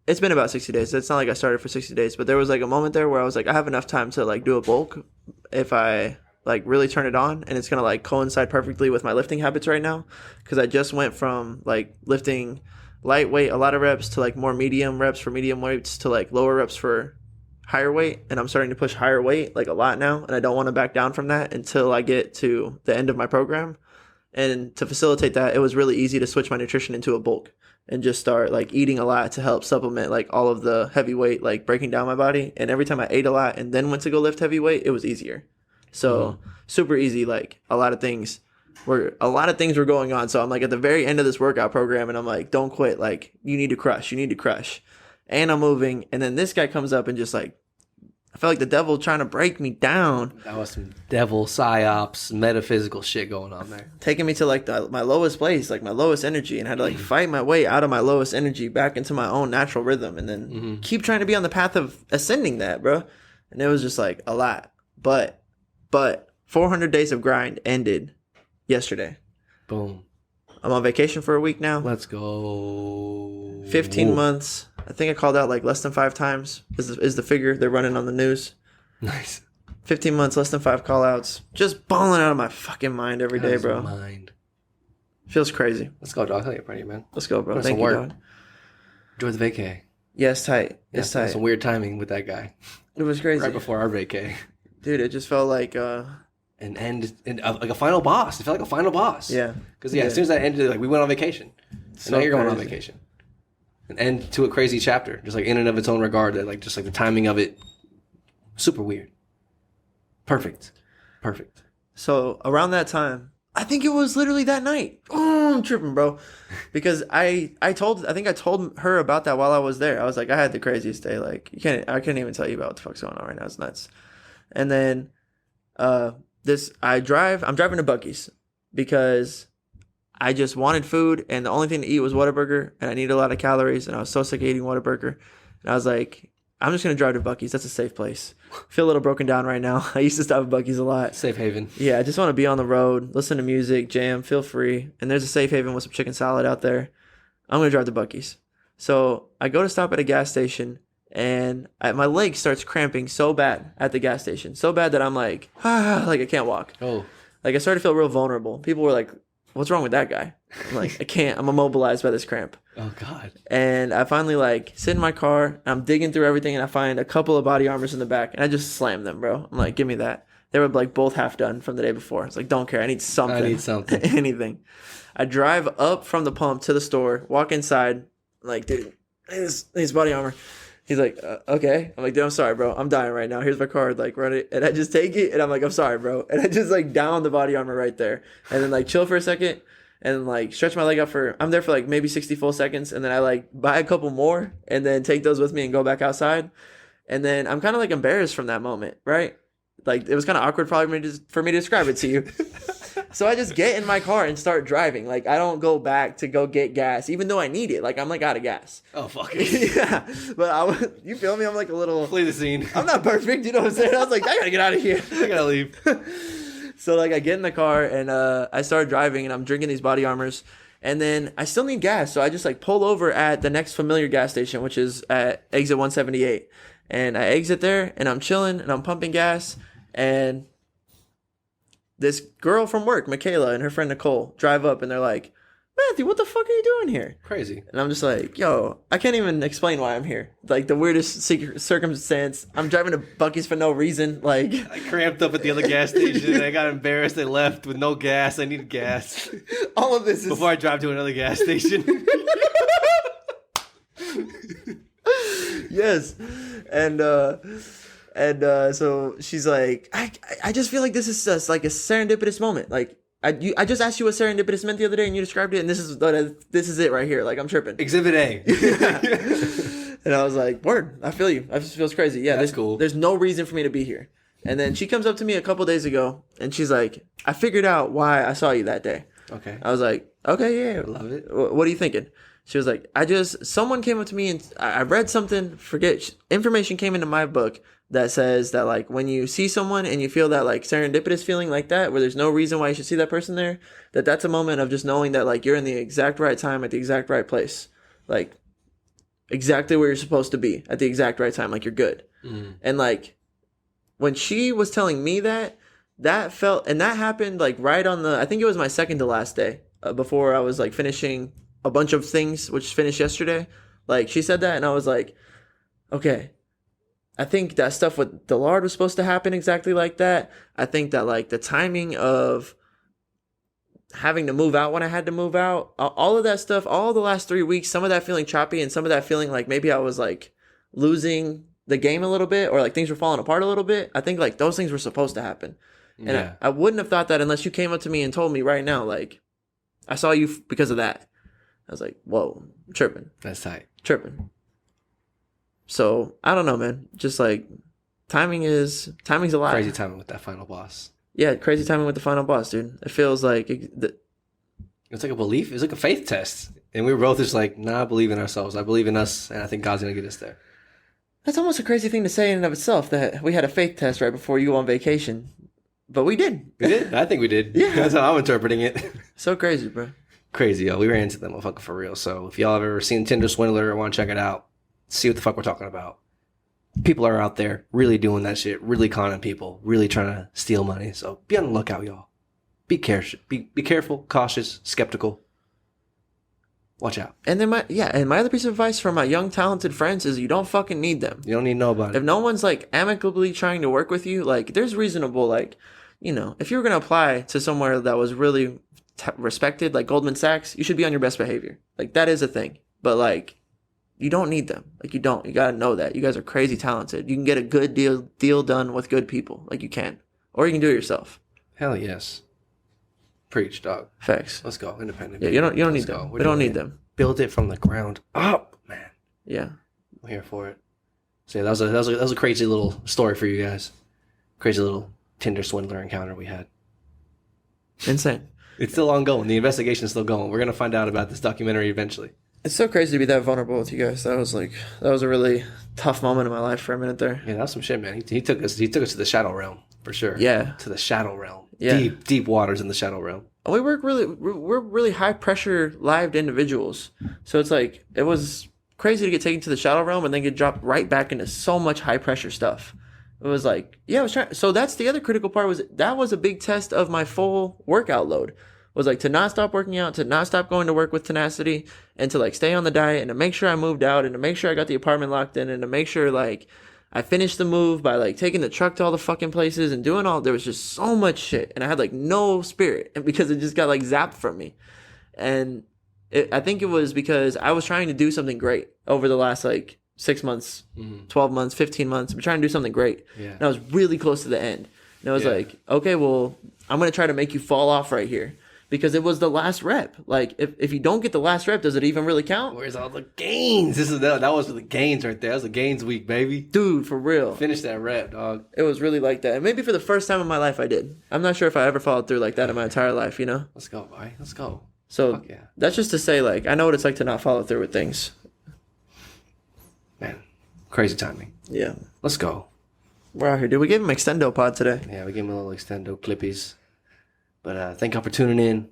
It's been about 60 days. It's not like I started for 60 days, but there was like a moment there where I was like, I have enough time to like do a bulk if I like really turn it on, and it's going to like coincide perfectly with my lifting habits right now. Cause I just went from like lifting lightweight, a lot of reps, to like more medium reps for medium weights to like lower reps for higher weight. And I'm starting to push higher weight like a lot now. And I don't want to back down from that until I get to the end of my program. And to facilitate that, it was really easy to switch my nutrition into a bulk and just start like eating a lot to help supplement like all of the heavy weight, like breaking down my body. And every time I ate a lot and then went to go lift heavy weight, it was easier. So super easy. Like a lot of things were going on. So I'm like at the very end of this workout program and I'm like, don't quit. Like you need to crush. And I'm moving. And then this guy comes up and just like, I felt like the devil trying to break me down. That was some devil psyops, metaphysical shit going on there. Taking me to like my lowest place, like my lowest energy, and had to like fight my way out of my lowest energy back into my own natural rhythm, and then keep trying to be on the path of ascending that, bro. And it was just like a lot. But 400 days of grind ended yesterday. Boom. I'm on vacation for a week now. Let's go. 15 months. I think I called out like less than 5 times is the figure they're running on the news. Nice. 15 months, less than 5 call outs. Just balling out of my fucking mind every day, bro. Mind. Feels crazy. Let's go, dog. I'll get ready, man. Let's go, bro. Put Thank some you, work. dog. Enjoy the vacay. Yeah, it's tight. Yeah, It's tight. some weird timing with that guy. It was crazy. Right before our vacay. Dude, it just felt like Like a final boss. It felt like a final boss. yeah. Because as soon as that ended, like we went on vacation. And now you're going on crazy. vacation. An end to a crazy chapter. Just like in and of its own regard. That like just like the timing of it. Super weird. Perfect. So around that time, I think it was literally that night. Oh, I'm tripping, bro. Because I think I told her about that while I was there. I was like, I had the craziest day. Like I can't even tell you about what the fuck's going on right now. It's nuts. And then I'm driving to Buc-ee's because I just wanted food and the only thing to eat was Whataburger and I needed a lot of calories and I was so sick of eating Whataburger. And I was like, I'm just going to drive to Buc-ee's. That's a safe place. I feel a little broken down right now. I used to stop at Buc-ee's a lot. Safe haven. Yeah, I just want to be on the road, listen to music, jam, feel free. And there's a safe haven with some chicken salad out there. I'm going to drive to Buc-ee's. So I go to stop at a gas station and my leg starts cramping so bad at the gas station. So bad that I'm like, like I can't walk. Oh. Like I started to feel real vulnerable. People were like, what's wrong with that guy? I'm like, I can't. I'm immobilized by this cramp. Oh, God. And I finally like sit in my car and I'm digging through everything and I find a couple of body armors in the back and I just slam them, bro. I'm like, give me that. They were like both half done from the day before. It's like, don't care. I need something. Anything. I drive up from the pump to the store, walk inside, like, dude, his body armor. He's like, okay. I'm like, dude, I'm sorry, bro. I'm dying right now. Here's my card. Like, run it. And I just take it and I'm like, I'm sorry, bro. And I just like down the body armor right there. And then like chill for a second. And like stretch my leg out I'm there for like maybe 60 full seconds. And then I like buy a couple more and then take those with me and go back outside. And then I'm kind of like embarrassed from that moment, right? Like it was kind of awkward probably for me to describe it to you. So I just get in my car and start driving. Like I don't go back to go get gas, even though I need it. Like I'm like out of gas. Oh, fuck it. Yeah. But you feel me? I'm like a little... Flee the scene. I'm not perfect, you know what I'm saying? I was like, I gotta get out of here. I gotta leave. So like I get in the car and I start driving and I'm drinking these body armors and then I still need gas. So I just like pull over at the next familiar gas station, which is at exit 178. And I exit there and I'm chilling and I'm pumping gas and this girl from work, Michaela, and her friend Nicole drive up and they're like, Matthew, what the fuck are you doing here? Crazy. And I'm just like, yo, I can't even explain why I'm here. Like the weirdest circumstance. I'm driving to Buc-ee's for no reason. Like I cramped up at the other gas station. I got embarrassed. I left with no gas. I needed gas. all of this is Before I drive to another gas station. Yes. And so she's like, I just feel like this is just like a serendipitous moment. Like I just asked you what serendipitous meant the other day and you described it and this is it right here. Like I'm tripping. Exhibit A. And I was like, word, I feel you. It feels crazy. Yeah, That's cool. There's no reason for me to be here. And then she comes up to me a couple days ago and she's like, I figured out why I saw you that day. Okay. I was like, okay, yeah. I love it. What are you thinking? She was like, someone came up to me and I read something, information came into my book that says that like when you see someone and you feel that like serendipitous feeling like that, where there's no reason why you should see that person there, that's a moment of just knowing that like you're in the exact right time at the exact right place. Like exactly where you're supposed to be at the exact right time. Like you're good. Mm. And like when she was telling me that felt, and that happened like right on I think it was my second to last day before I was like finishing a bunch of things, which finished yesterday. Like she said that and I was like, okay, I think that stuff with Dillard was supposed to happen exactly like that. I think that like the timing of having to move out when I had to move out, all of that stuff, all the last 3 weeks, some of that feeling choppy and some of that feeling like maybe I was like losing the game a little bit or like things were falling apart a little bit. I think like those things were supposed to happen. And yeah. I wouldn't have thought that unless you came up to me and told me right now, like, I saw you because of that. I was like, whoa, I'm tripping. That's tight. Tripping. So I don't know, man. Just like timing's a lot. Crazy timing with that final boss. Yeah, crazy timing with the final boss, dude. It feels like it's like a belief. It's like a faith test, and we were both just like, "Nah, I believe in ourselves. I believe in us, and I think God's gonna get us there." That's almost a crazy thing to say in and of itself. That we had a faith test right before you go on vacation, but we did. We did. I think we did. Yeah, that's how I'm interpreting it. So crazy, bro. Crazy, yo. We ran into that motherfucker for real. So if y'all have ever seen Tinder Swindler or want to check it out, see what the fuck we're talking about. people are out there really doing that shit, really conning people, really trying to steal money. So be on the lookout, y'all. Be careful, be careful, cautious, skeptical. Watch out. And then my other piece of advice for my young talented friends is you don't fucking need them. You don't need nobody. If no one's like amicably trying to work with you, like there's reasonable, like, you know, if you were going to apply to somewhere that was really respected, like Goldman Sachs, you should be on your best behavior. Like that is a thing. But like, you don't need them. Like you don't. You got to know that. You guys are crazy talented. You can get a good deal done with good people. Like you can. Or you can do it yourself. Hell yes. Preach, dog. Facts. Let's go. Independent. Yeah, you don't need them. We don't need them. Build it from the ground up, man. Yeah. I'm here for it. So yeah, that was a crazy little story for you guys. Crazy little Tinder swindler encounter we had. Insane. It's still ongoing. The investigation is still going. We're gonna find out about this documentary eventually. It's so crazy to be that vulnerable with you guys. That was a really tough moment in my life for a minute there. Yeah, that was some shit, man. He took us to the shadow realm for sure. Yeah. To the shadow realm. Yeah. Deep waters in the shadow realm. And we're really high pressure lived individuals. So it's like it was crazy to get taken to the shadow realm and then get dropped right back into so much high pressure stuff. It was like, yeah, I was trying. So that's the other critical part that was a big test of my full workout load. Was like to not stop working out, to not stop going to work with tenacity, and to like stay on the diet, and to make sure I moved out, and to make sure I got the apartment locked in, and to make sure like I finished the move by like taking the truck to all the fucking places and doing all. There was just so much shit, and I had like no spirit, and because it just got like zapped from me, and I think it was because I was trying to do something great over the last like 6 months, 12 months, 15 months. I'm trying to do something great, and I was really close to the end, and I was like, okay, well, I'm gonna try to make you fall off right here. Because it was the last rep. Like, if you don't get the last rep, does it even really count? Where's all the gains? That was the gains right there. That was the gains week, baby. Dude, for real. Finish that rep, dog. It was really like that. And maybe for the first time in my life, I did. I'm not sure if I ever followed through like that in my entire life, you know? Let's go, boy. Let's go. So, that's just to say, like, I know what it's like to not follow through with things. Man, crazy timing. Yeah. Let's go. We're out here, dude. We gave him extendo pod today. Yeah, we gave him a little extendo clippies. But thank y'all for tuning in.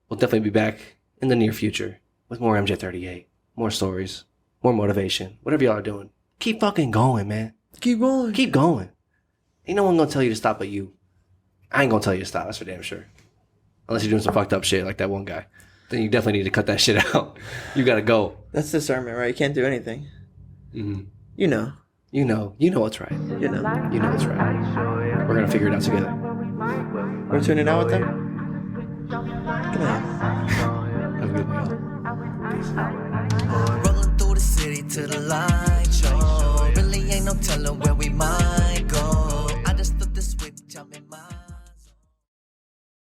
We'll definitely be back in the near future with more MJ38, more stories, more motivation, whatever y'all are doing. Keep fucking going, man. Keep going. Keep going. Ain't no one gonna tell you to stop but you. I ain't gonna tell you to stop, that's for damn sure. Unless you're doing some fucked up shit like that one guy. Then you definitely need to cut that shit out. You gotta go. That's discernment, right? You can't do anything. Mm-hmm. You know. You know what's right. You know. You know what's right. We're gonna figure it out together. We're tuning out with them? Good night. Have a good one, y'all. Peace. Rolling through the city to the line.